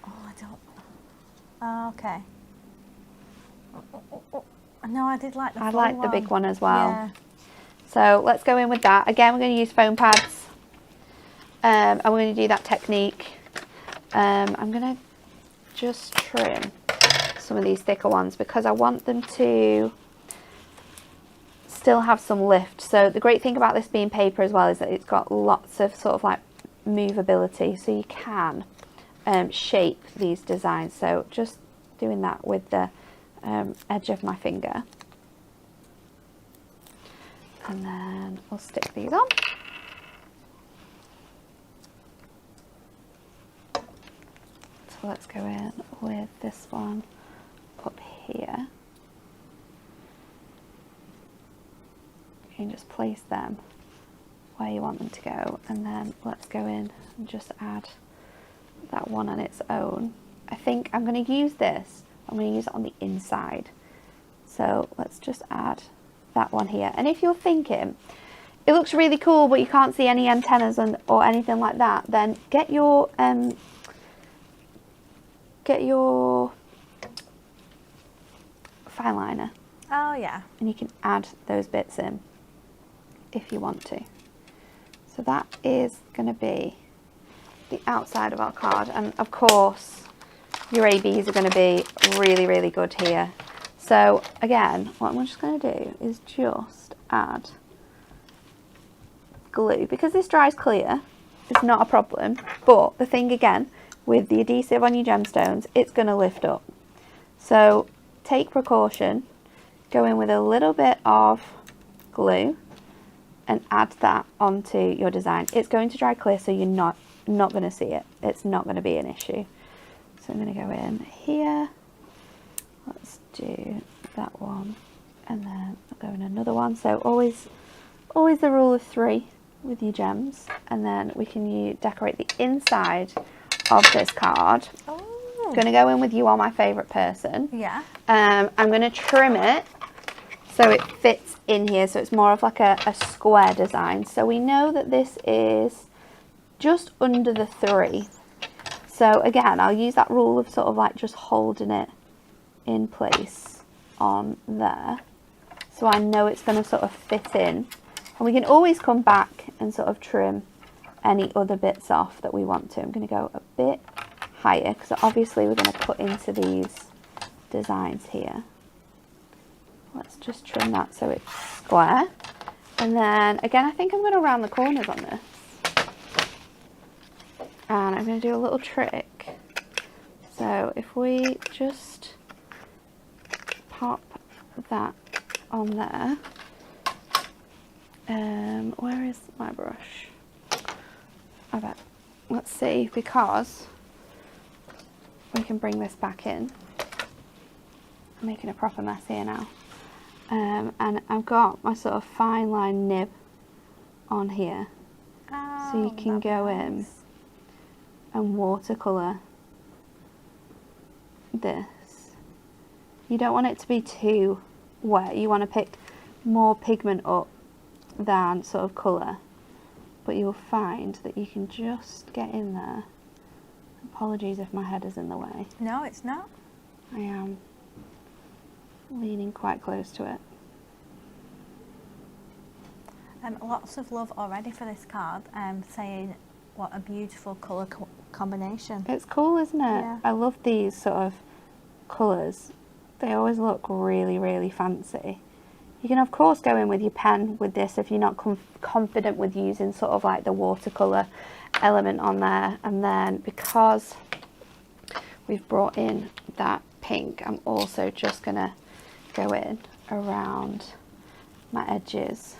Oh, I don't. Oh, okay. No, I did like the I full like the big one as well. Yeah. So let's go in with that. Again, we're going to use foam pads. And we're going to do that technique. I'm going to just trim some of these thicker ones because I want them to still have some lift. So the great thing about this being paper as well is that it's got lots of sort of like movability, so you can shape these designs. So just doing that with the edge of my finger, and then we'll stick these on. So let's go in with this one up here. You can just place them where you want them to go, and then let's go in and just add that one on its own. I think I'm going to use this, I'm going to use it on the inside. So let's just add that one here. And if you're thinking it looks really cool but you can't see any antennas or anything like that, then get your fine liner. Oh yeah. And you can add those bits in if you want to. So that is going to be the outside of our card, and of course your ABs are going to be really, really good here. So again, what I'm just going to do is just add glue, because this dries clear, it's not a problem, but the thing again with the adhesive on your gemstones, it's going to lift up. So take precaution, go in with a little bit of glue and add that onto your design. It's going to dry clear, so you're not going to see it. It's not going to be an issue. So I'm going to go in here. Let's do that one, and then I'll go in another one. So always the rule of 3 with your gems, and then we can decorate the inside of this card. Oh. I'm going to go in with You Are My Favourite Person. Yeah. I'm going to trim it so it fits in here, so it's more of like a square design. So we know that this is just under the 3. So again, I'll use that rule of sort of like just holding it in place on there, so I know it's going to sort of fit in. And we can always come back and sort of trim any other bits off that we want to. I'm going to go a bit higher because obviously we're going to put into these designs here. Let's just trim that so it's square. And then again, I think I'm going to round the corners on this. And I'm going to do a little trick. So if we just pop that on there. Where is my brush? I bet. Let's see, because we can bring this back in. I'm making a proper mess here now. And I've got my sort of fine line nib on here. Oh, so you can go in and watercolour this. You don't want it to be too wet. You want to pick more pigment up than sort of colour. But you'll find that you can just get in there. Apologies if my head is in the way. No, it's not. I am leaning quite close to it. Lots of love already for this card, saying what a beautiful colour combination. It's cool, isn't it? Yeah. I love these sort of colours. They always look really, really fancy. You can of course go in with your pen with this if you're not confident with using sort of like the watercolour element on there. And then because we've brought in that pink, I'm also just going to go in around my edges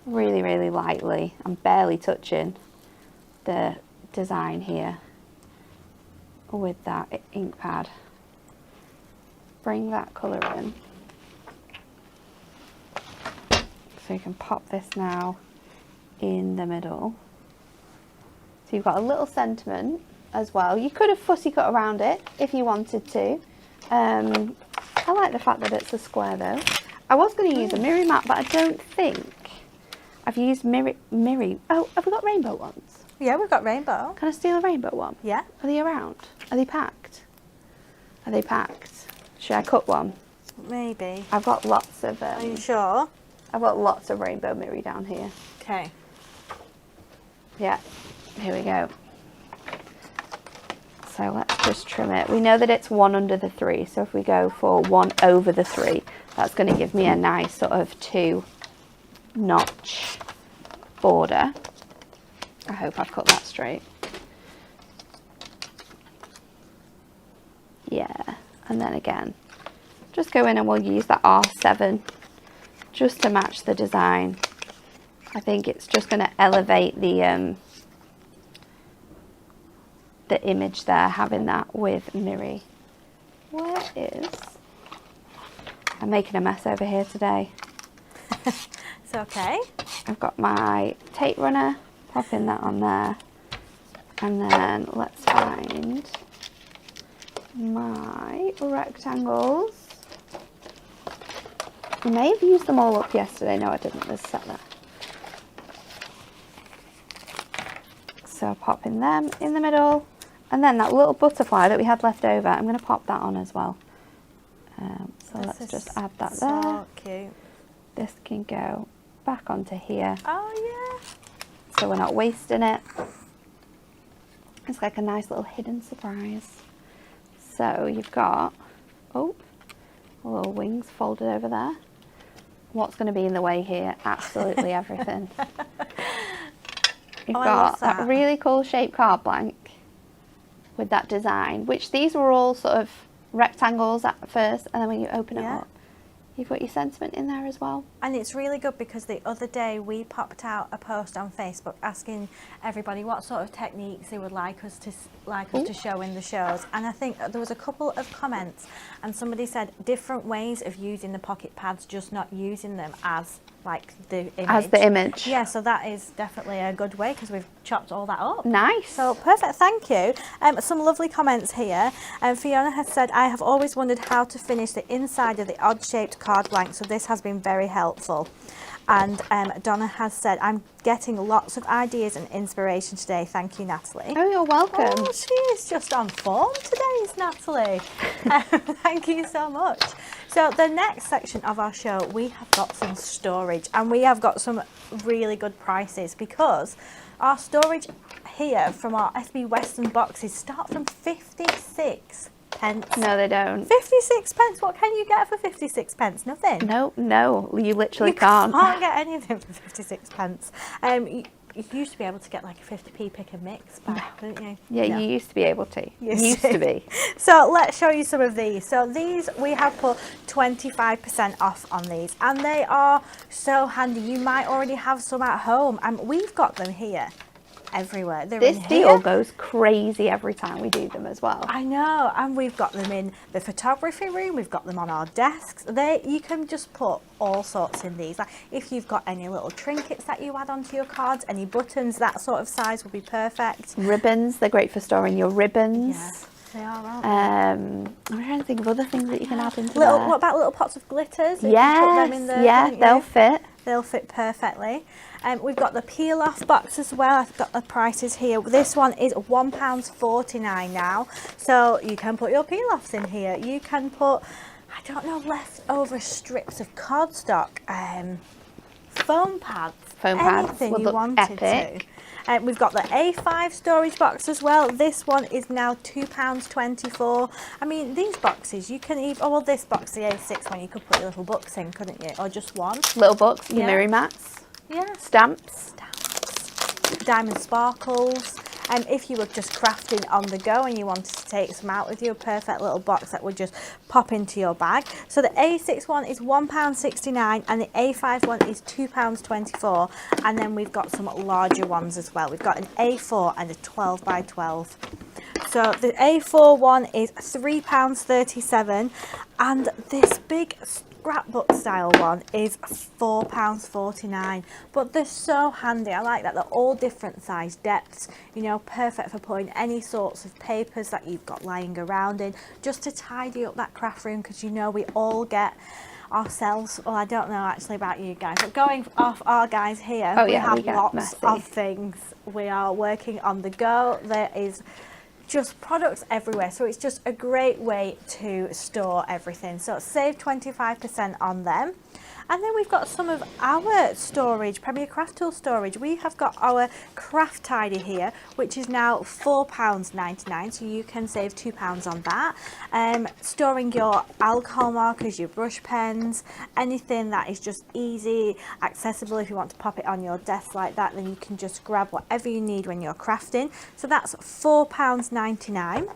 really, really lightly. I'm barely touching the design here with that ink pad. Bring that colour in. So you can pop this now in the middle. So you've got a little sentiment as well. You could have fussy cut around it if you wanted to. I like the fact that it's a square though. I was going to use a mirror mat, but I don't think I've used mirror. Oh, have we got rainbow ones? Yeah, we've got rainbow. Can I steal a rainbow one? Yeah. Are they around? Are they packed? Are they packed? Should I cut one? Maybe. I've got lots of. Are you sure? I've got lots of rainbow mirror down here. Okay. Yeah. Here we go. So let's just trim it. We know that it's 1 under the 3, so if we go for 1 over the 3, that's going to give me a nice sort of 2-notch border. I hope I've cut that straight. Yeah, and then again, just go in and we'll use that R7 just to match the design. I think it's just going to elevate the image there, having that with Miri. Where is... I'm making a mess over here today. It's okay. I've got my tape runner, popping that on there. And then let's find my rectangles. I may have used them all up yesterday. No, I didn't. There's a set there. So popping them in the middle. And then that little butterfly that we had left over, I'm going to pop that on as well. So let's just add that there. So cute. This can go back onto here. Oh yeah. So we're not wasting it. It's like a nice little hidden surprise. So you've got, little wings folded over there. What's going to be in the way here? Absolutely everything. You've got that really cool shape card blank with that design, which these were all sort of rectangles at first, and then when you open it up, you've got your sentiment in there as well. And it's really good because the other day we popped out a post on Facebook asking everybody what sort of techniques they would like us to show in the shows, and I think there was a couple of comments, and somebody said different ways of using the pocket pads, just not using them as like the image. As the image. Yeah, so that is definitely a good way because we've chopped all that up. Nice. So perfect, thank you. Some lovely comments here. Fiona has said, I have always wondered how to finish the inside of the odd shaped card blank, so this has been very helpful. And Donna has said, I'm getting lots of ideas and inspiration today. Thank you, Natalie. Oh, you're welcome. Oh, she is just on form today, is Natalie. Thank you so much. So the next section of our show, we have got some storage, and we have got some really good prices because our storage here from our SB Western boxes start from 56 pence. No, they don't. 56 pence. What can you get for 56 pence? Nothing. No, you literally You can't. can't get anything for 56 pence. You used to be able to get like a 50p pick and mix back, didn't you? Yeah, No. you used to be able to. Used to be. So let's show you some of these. So these, we have put 25% off on these, and they are so handy. You might already have some at home, and we've got them here everywhere. They're This in deal here. goes crazy every time we do them as well. I know, and we've got them in the photography room, we've got them on our desks. You can just put all sorts in these. Like if you've got any little trinkets that you add onto your cards, any buttons, that sort of size would be perfect. Ribbons, they're great for storing your ribbons. Yeah, they are, aren't they? I'm trying to think of other things that you can add into What there. about little pots of glitters? You can Yes, put them in there, yeah, can't you? they'll fit. They'll fit perfectly. We've got the peel off box as well. I've got the prices here. This one is £1.49 now. So you can put your peel offs in here. You can put, I don't know, leftover strips of cardstock, foam pads, anything would you look wanted epic. to. We've got the A5 storage box as well. This one is now £2.24. I mean, these boxes, you can even, this box, the A6 one, you could put your little books in, couldn't you? Or just one. Little books, your Yeah. mirror mats, Yeah. stamps. Diamond sparkles. If you were just crafting on the go and you wanted to take some out with you, a perfect little box that would just pop into your bag. So the A6 one is £1.69 and the A5 one is £2.24. And then we've got some larger ones as well. We've got an A4 and a 12 by 12. So the A4 one is £3.37 and this big scrapbook style one is £4.49, but they're so handy. I like that they're all different size depths, you know, perfect for putting any sorts of papers that you've got lying around in, just to tidy up that craft room, because you know we all get ourselves. Well, I don't know actually about you guys, but going off our guys here, Oh, we yeah, we have get lots messy. of things. We are working on the go. There is just products everywhere, so it's just a great way to store everything. So save 25% on them. And then we've got some of our storage, Premier Craft Tool storage. We have got our Craft Tidy here, which is now £4.99, so you can save £2 on that. Storing your alcohol markers, your brush pens, anything that is just easy, accessible. If you want to pop it on your desk like that, then you can just grab whatever you need when you're crafting. So that's £4.99.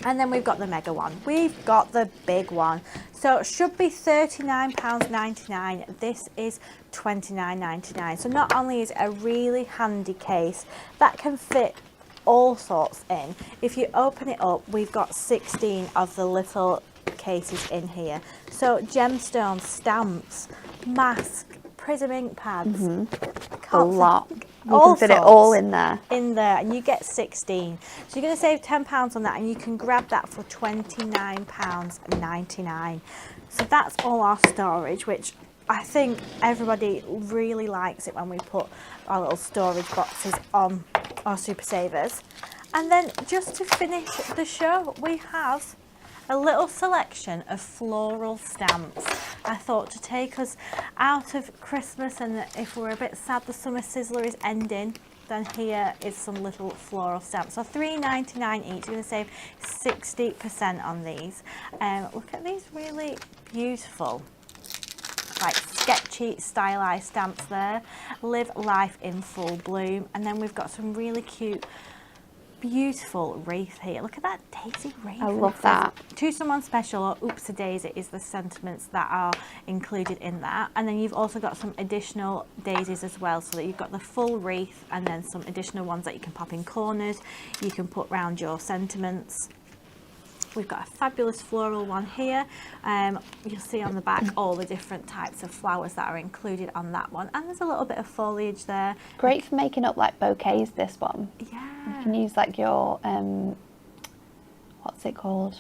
And then we've got the mega one. We've got the big one. So it should be £39.99. This is £29.99. So not only is it a really handy case that can fit all sorts in, if you open it up, we've got 16 of the little cases in here. So gemstones, stamps, mask, prism ink pads. A lot. You all can fit it all sorts in there. And you get 16. So you're going to save £10 on that, and you can grab that for £29.99. So that's all our storage, which I think everybody really likes it when we put our little storage boxes on our Super Savers. And then just to finish the show, we have a little selection of floral stamps. I thought to take us out of Christmas, and if we're a bit sad the summer sizzler is ending, then here is some little floral stamps. So £3.99 each. You're going to save 60% on these. Look at these really beautiful, like sketchy, stylized stamps there. Live life in full bloom. And then we've got some really cute, beautiful wreath here. Look at that daisy wreath. I love that. To someone special, or oops a daisy is the sentiments that are included in that. And then you've also got some additional daisies as well, so that you've got the full wreath and then some additional ones that you can pop in corners. You can put round your sentiments. We've got a fabulous floral one here. You'll see on the back all the different types of flowers that are included on that one. And there's a little bit of foliage there. Great for making up like bouquets, this one. Yeah. You can use like your, what's it called?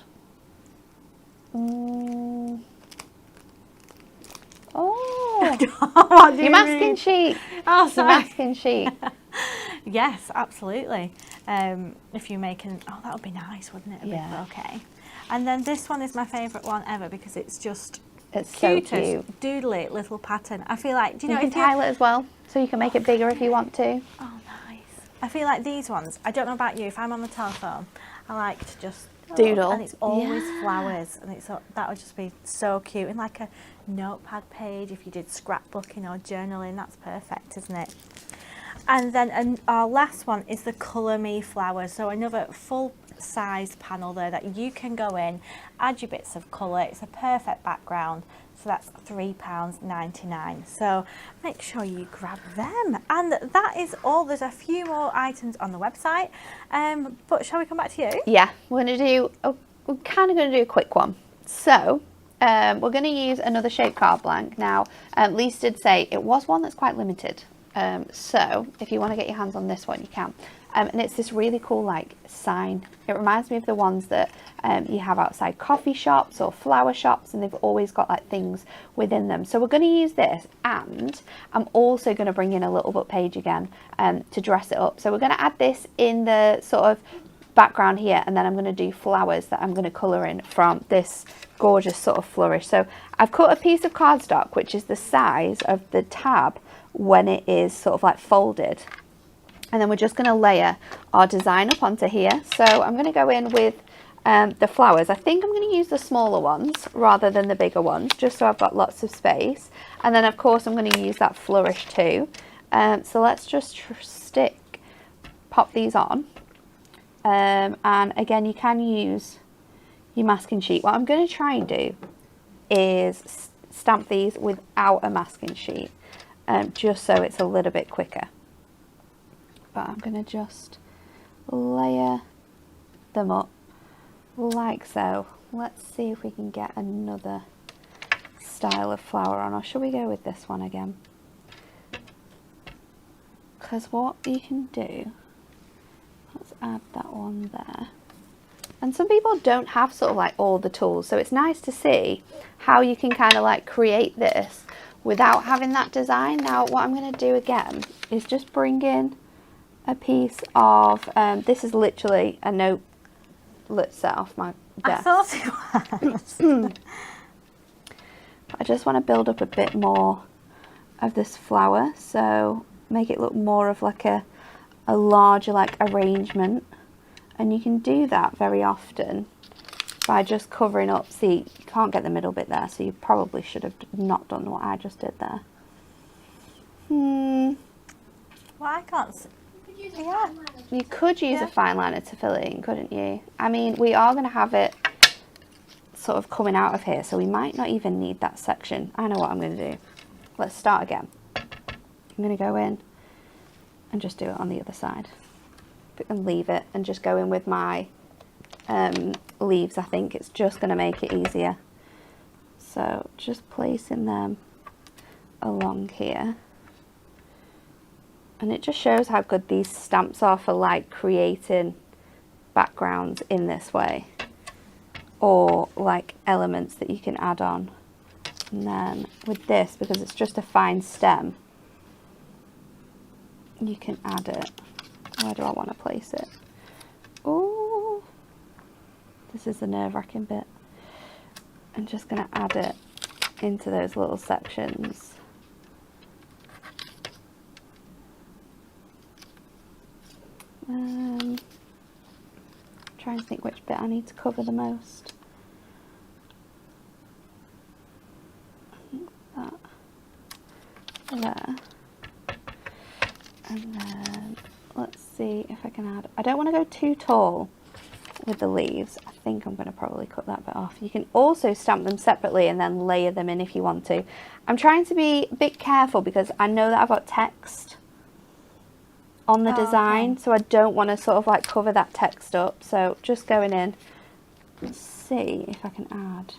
Oh, What do your you masking mean? sheet. Oh, Your sorry. masking sheet. Yes, absolutely. If you're making, oh, that would be nice, wouldn't it? A big Yeah. bouquet. And then this one is my favourite one ever because it's just It's so cutest, cute. doodly little pattern. I feel like, do you know, You can tile it as well, so you can make it bigger if you want to. Oh, nice. I feel like these ones, I don't know about you, if I'm on the telephone, I like to just Doodle. And it's always Yeah. flowers, and it's that would just be so cute. In like a notepad page, if you did scrapbooking or journaling, that's perfect, isn't it? And then our last one is the Colour Me flowers. So another full size panel there that you can go in, add your bits of colour. It's a perfect background. So that's £3.99. So make sure you grab them. And that is all. There's a few more items on the website. But shall we come back to you? Yeah, we're kind of going to do a quick one. So we're going to use another shape card blank. Now, Lisa did say it was one that's quite limited. So if you want to get your hands on this one, you can. And it's this really cool like sign. It reminds me of the ones that you have outside coffee shops or flower shops, and they've always got like things within them. So we're going to use this, and I'm also going to bring in a little book page again to dress it up. So we're going to add this in the sort of background here, and then I'm going to do flowers that I'm going to colour in from this gorgeous sort of flourish. So I've cut a piece of cardstock which is the size of the tab when it is sort of like folded, and then we're just going to layer our design up onto here. So I'm going to go in with the flowers. I think I'm going to use the smaller ones rather than the bigger ones, just so I've got lots of space. And then of course I'm going to use that flourish too. So let's just pop these on. And again, you can use your masking sheet. What I'm going to try and do is stamp these without a masking sheet, just so it's a little bit quicker. But I'm going to just layer them up like so. Let's see if we can get another style of flower on, or should we go with this one again? Because what you can do, let's add that one there. And some people don't have sort of like all the tools, so it's nice to see how you can kind of like create this without having that design. Now what I'm going to do again is just bring in a piece of, this is literally a note set off my desk. I thought it was. I just want to build up a bit more of this flower, so make it look more of like a larger like arrangement. And you can do that very often by just covering up. See, you can't get the middle bit there, so you probably should have not done what I just did there. Well, I can't see. Yeah. You could use a fine liner to fill it in, couldn't you? I mean, we are going to have it sort of coming out of here, so we might not even need that section. I know what I'm going to do. Let's start again. I'm going to go in and just do it on the other side and leave it, and just go in with my leaves. I think it's just going to make it easier. So just placing them along here. And it just shows how good these stamps are for like creating backgrounds in this way, or like elements that you can add on. And then with this, because it's just a fine stem, you can add it. Where do I want to place it? Oh, this is the nerve-wracking bit. I'm just going to add it into those little sections. Trying to think which bit I need to cover the most. I think that there. And then let's see if I can add. I don't want to go too tall with the leaves. I think I'm going to probably cut that bit off. You can also stamp them separately and then layer them in if you want to. I'm trying to be a bit careful because I know that I've got text on the design, okay. So I don't want to sort of like cover that text up. So just going in, let's see if I can add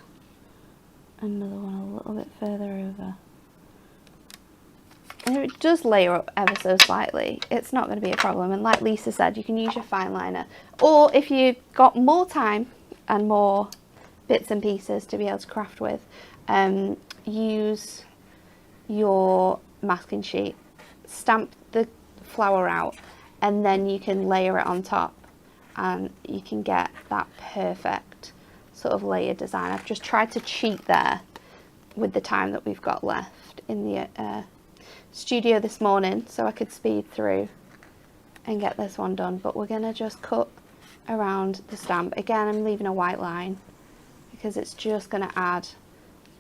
another one a little bit further over. And if it does layer up ever so slightly, it's not going to be a problem. And like Lisa said, you can use your fine liner, or if you've got more time and more bits and pieces to be able to craft with, use your masking sheet, stamp the flower out, and then you can layer it on top, and you can get that perfect sort of layered design. I've just tried to cheat there with the time that we've got left in the studio this morning, so I could speed through and get this one done. But we're gonna just cut around the stamp. Again, I'm leaving a white line because it's just gonna add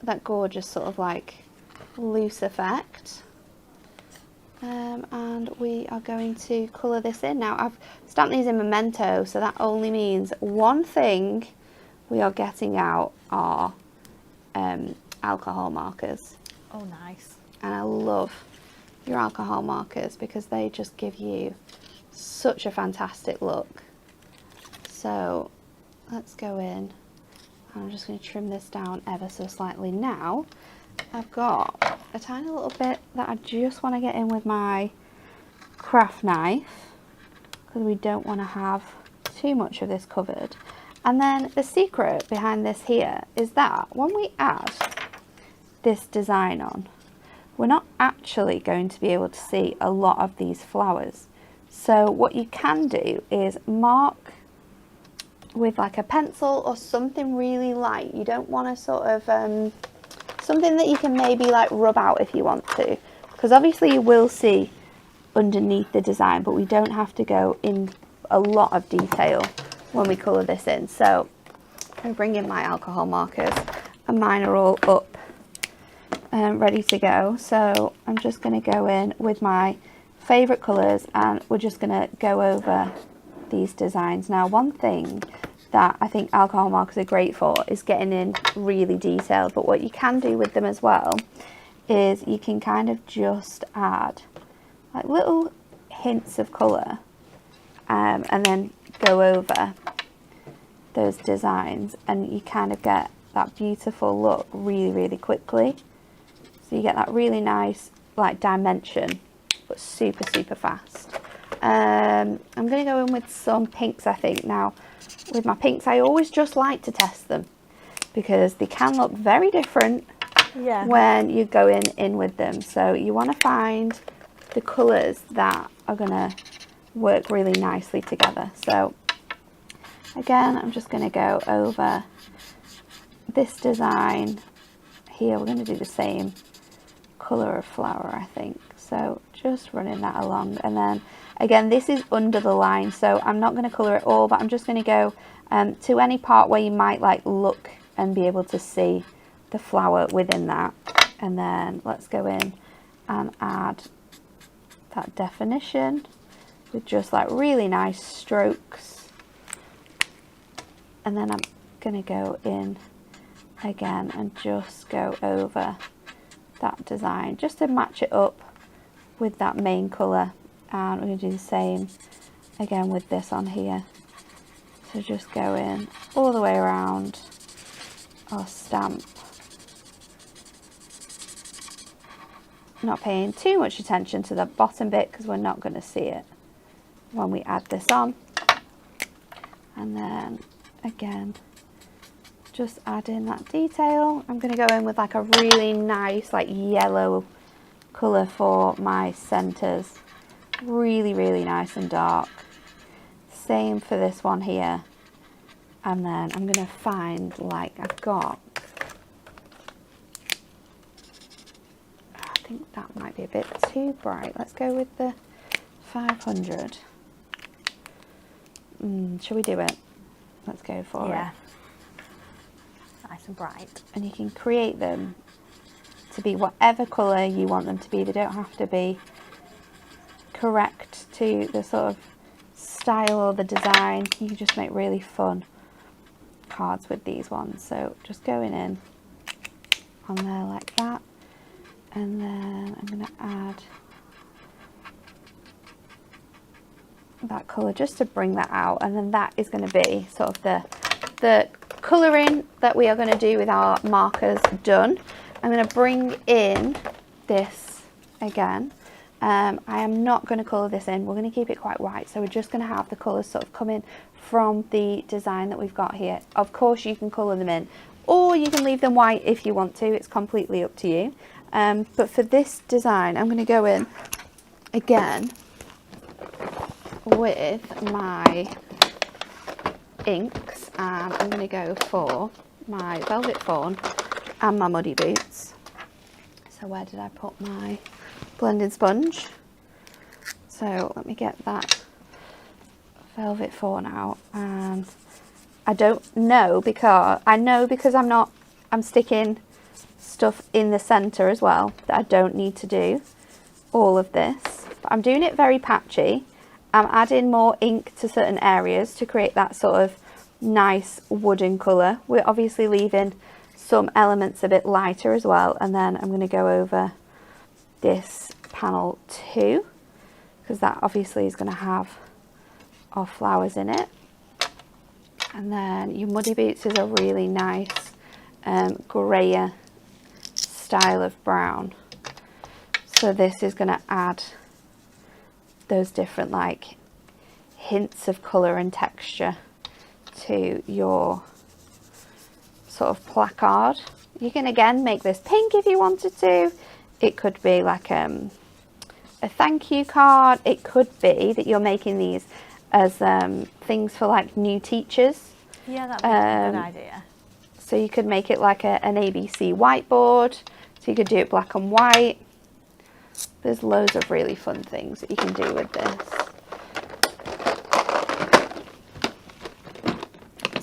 that gorgeous sort of like loose effect. And we are going to colour this in. Now I've stamped these in Memento, so that only means one thing we are getting out are alcohol markers. Oh, nice. And I love your alcohol markers because they just give you such a fantastic look. So let's go in. I'm just going to trim this down ever so slightly. Now I've got a tiny little bit that I just want to get in with my craft knife because we don't want to have too much of this covered. And then the secret behind this here is that when we add this design on, we're not actually going to be able to see a lot of these flowers. So what you can do is mark with like a pencil or something really light. You don't want to sort of something that you can maybe like rub out if you want to, because obviously you will see underneath the design, but we don't have to go in a lot of detail when we colour this in. So I bring in my alcohol markers, and mine are all up ready to go. So I'm just going to go in with my favourite colours, and we're just going to go over these designs. Now, one thing that I think alcohol markers are great for is getting in really detailed, but what you can do with them as well is you can kind of just add like little hints of colour and then go over those designs, and you kind of get that beautiful look really, really quickly. So you get that really nice like dimension, but super, super fast. I'm going to go in with some pinks, I think. Now, with my pinks, I always just like to test them because they can look very different when you go in with them. So you want to find the colours that are going to work really nicely together. So again, I'm just going to go over this design here. We're going to do the same colour of flower, I think. So just running that along, and then again, this is under the line, so I'm not going to colour it all, but I'm just going to go to any part where you might like look and be able to see the flower within that. And then let's go in and add that definition with just like really nice strokes. And then I'm going to go in again and just go over that design just to match it up with that main colour. And we're going to do the same again with this on here. So just go in all the way around our stamp, not paying too much attention to the bottom bit because we're not going to see it when we add this on. And then again, just add in that detail. I'm going to go in with like a really nice like yellow colour for my centres. Really, really nice and dark. Same for this one here. And then I'm going to find, like, I've got, I think that might be a bit too bright. Let's go with the 500. Shall we do it? Let's go for it. Nice and bright. And you can create them to be whatever colour you want them to be. They don't have to be correct to the sort of style or the design. You can just make really fun cards with these ones. So just going in on there like that, and then I'm going to add that colour just to bring that out, and then that is going to be sort of the colouring that we are going to do with our markers done. I'm going to bring in this again. I am not going to colour this in. We're going to keep it quite white, so we're just going to have the colours sort of come in from the design that we've got here. Of course you can colour them in, or you can leave them white if you want to. It's completely up to you. But for this design, I'm going to go in again with my inks, and I'm going to go for my Velvet Fawn and my Muddy Boots. So where did I put my blending sponge? So let me get that Velvet Fawn out, and I don't know because I'm sticking stuff in the center as well, that I don't need to do all of this, but I'm doing it very patchy. I'm adding more ink to certain areas to create that sort of nice wooden colour. We're obviously leaving some elements a bit lighter as well, and then I'm going to go over this panel too, because that obviously is going to have our flowers in it. And then your Muddy Boots is a really nice grayer style of brown, so this is going to add those different like hints of colour and texture to your sort of placard. You can again make this pink if you wanted to. It could be like a thank you card. It could be that you're making these as things for like new teachers. Yeah, that'd be a good idea. So you could make it like an ABC whiteboard. So you could do it black and white. There's loads of really fun things that you can do with this.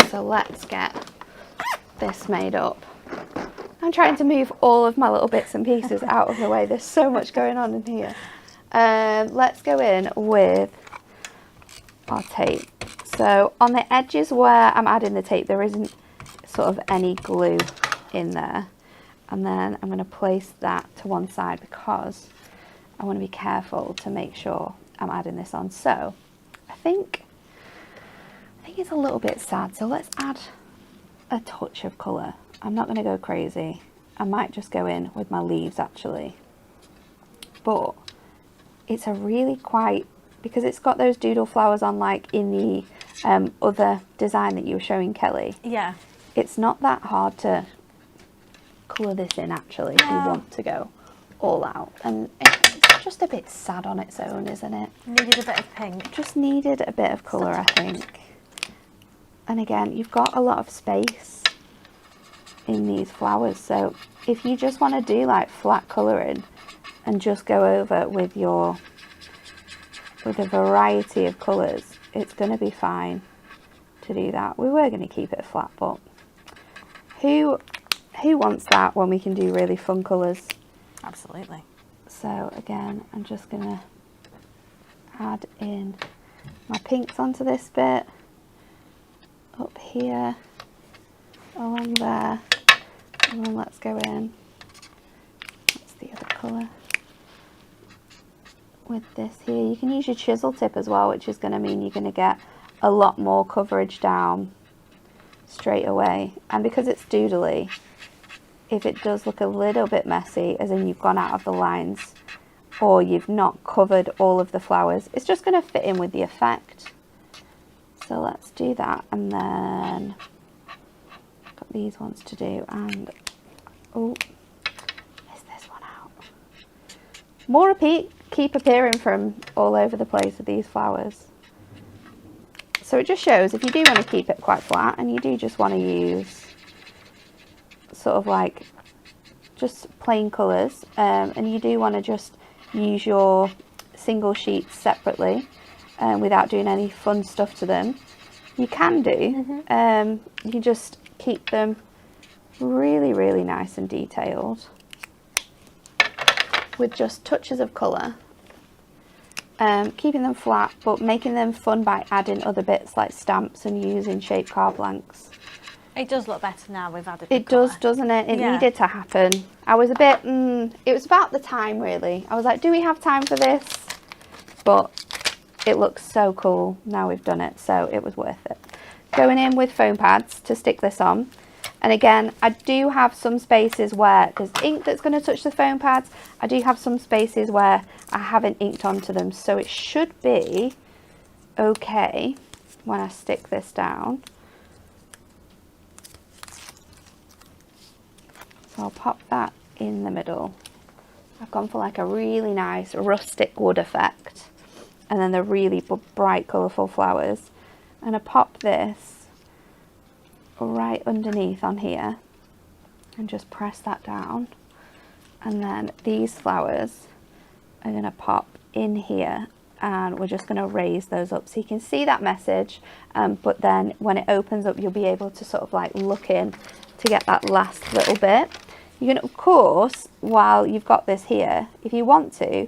So let's get this made up. I'm trying to move all of my little bits and pieces out of the way. There's so much going on in here. Let's go in with our tape. So on the edges where I'm adding the tape, there isn't sort of any glue in there. And then I'm going to place that to one side because I want to be careful to make sure I'm adding this on. So I think it's a little bit sad. So let's add a touch of colour. I'm not going to go crazy. I might just go in with my leaves actually. But it's a really quite because it's got those doodle flowers on like in the other design that you were showing Kelly. Yeah. It's not that hard to colour this in actually if you want to go all out. And it's just a bit sad on its own, isn't it? Needed a bit of pink. Just needed a bit of colour, I think. And again, you've got a lot of space in these flowers, so if you just want to do like flat colouring and just go over with a variety of colours, it's going to be fine to do that. We were going to keep it flat, but who wants that when we can do really fun colours? Absolutely. So again, I'm just going to add in my pinks onto this bit, up here, along there, and then let's go in, that's the other colour, with this here. You can use your chisel tip as well, which is going to mean you're going to get a lot more coverage down straight away. And because it's doodly, if it does look a little bit messy, as in you've gone out of the lines or you've not covered all of the flowers, it's just going to fit in with the effect. So let's do that, and then got these ones to do, and oh, miss this one out. More repeat keep appearing from all over the place with these flowers. So it just shows if you do want to keep it quite flat and you do just want to use sort of like just plain colours, and you do want to just use your single sheets separately without doing any fun stuff to them, you can do. You just keep them really, really nice and detailed with just touches of colour, keeping them flat but making them fun by adding other bits like stamps and using shape card blanks. It does look better now we've added It does, doesn't it? It needed to happen. I was a bit, it was about the time really. I was like, do we have time for this? But it looks so cool now we've done it, so it was worth it. Going in with foam pads to stick this on. And again, I do have some spaces where there's ink that's going to touch the foam pads. I do have some spaces where I haven't inked onto them, so it should be okay when I stick this down. So I'll pop that in the middle. I've gone for like a really nice rustic wood effect, and then the really bright colourful flowers. And I pop this right underneath on here and just press that down, and then these flowers are going to pop in here, and we're just going to raise those up so you can see that message, but then when it opens up you'll be able to sort of like look in to get that last little bit. You can, of course, while you've got this here, if you want to,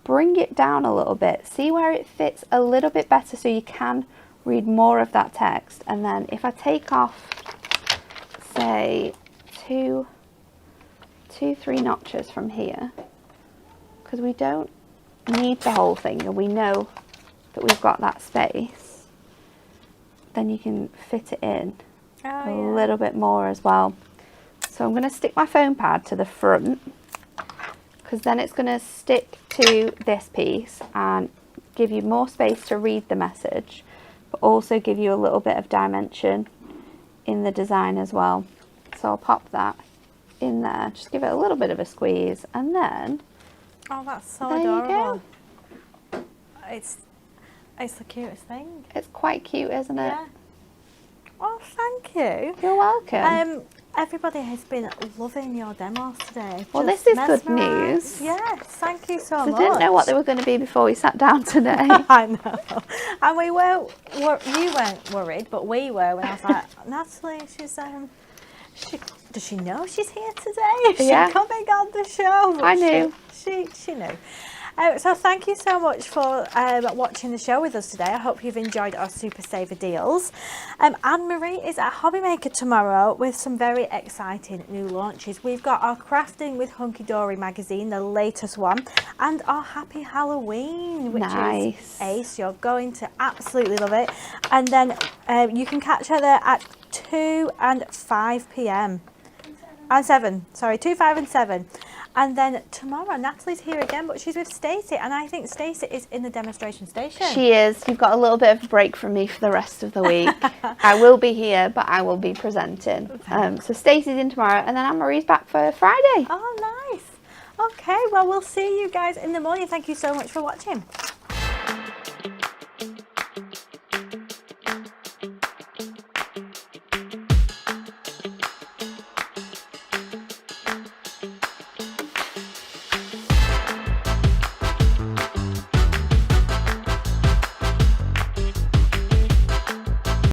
bring it down a little bit, see where it fits a little bit better so you can read more of that text. And then if I take off, say, two, 3 notches from here, because we don't need the whole thing and we know that we've got that space, then you can fit it in a little bit more as well. So I'm going to stick my foam pad to the front, because then it's going to stick to this piece and give you more space to read the message, but also give you a little bit of dimension in the design as well. So I'll pop that in there, just give it a little bit of a squeeze, and then oh, that's so there adorable. You go. It's the cutest thing. It's quite cute, isn't it? Yeah. Oh, thank you. You're welcome. Everybody has been loving your demos today. Well, Just this is good mesmerised. news. Yes, thank you so much. I didn't know what they were going to be before we sat down today. I know. And you weren't worried, but we were when I was like, Natalie, does she know she's here today? Is she coming on the show? But I knew. She knew. So thank you so much for watching the show with us today. I hope you've enjoyed our Super Saver deals. Anne-Marie is at Hobby Maker tomorrow with some very exciting new launches. We've got our Crafting with Hunky Dory magazine, the latest one, and our Happy Halloween, which is ace. You're going to absolutely love it. And then you can catch her there at 2 and 5 p.m. and 7. Sorry, 2, 5 and 7. And then tomorrow, Natalie's here again, but she's with Stacey, and I think Stacey is in the demonstration station. She is. You've got a little bit of a break from me for the rest of the week. I will be here, but I will be presenting. So Stacey's in tomorrow, and then Anne-Marie's back for Friday. Oh, nice. Okay, well, we'll see you guys in the morning. Thank you so much for watching.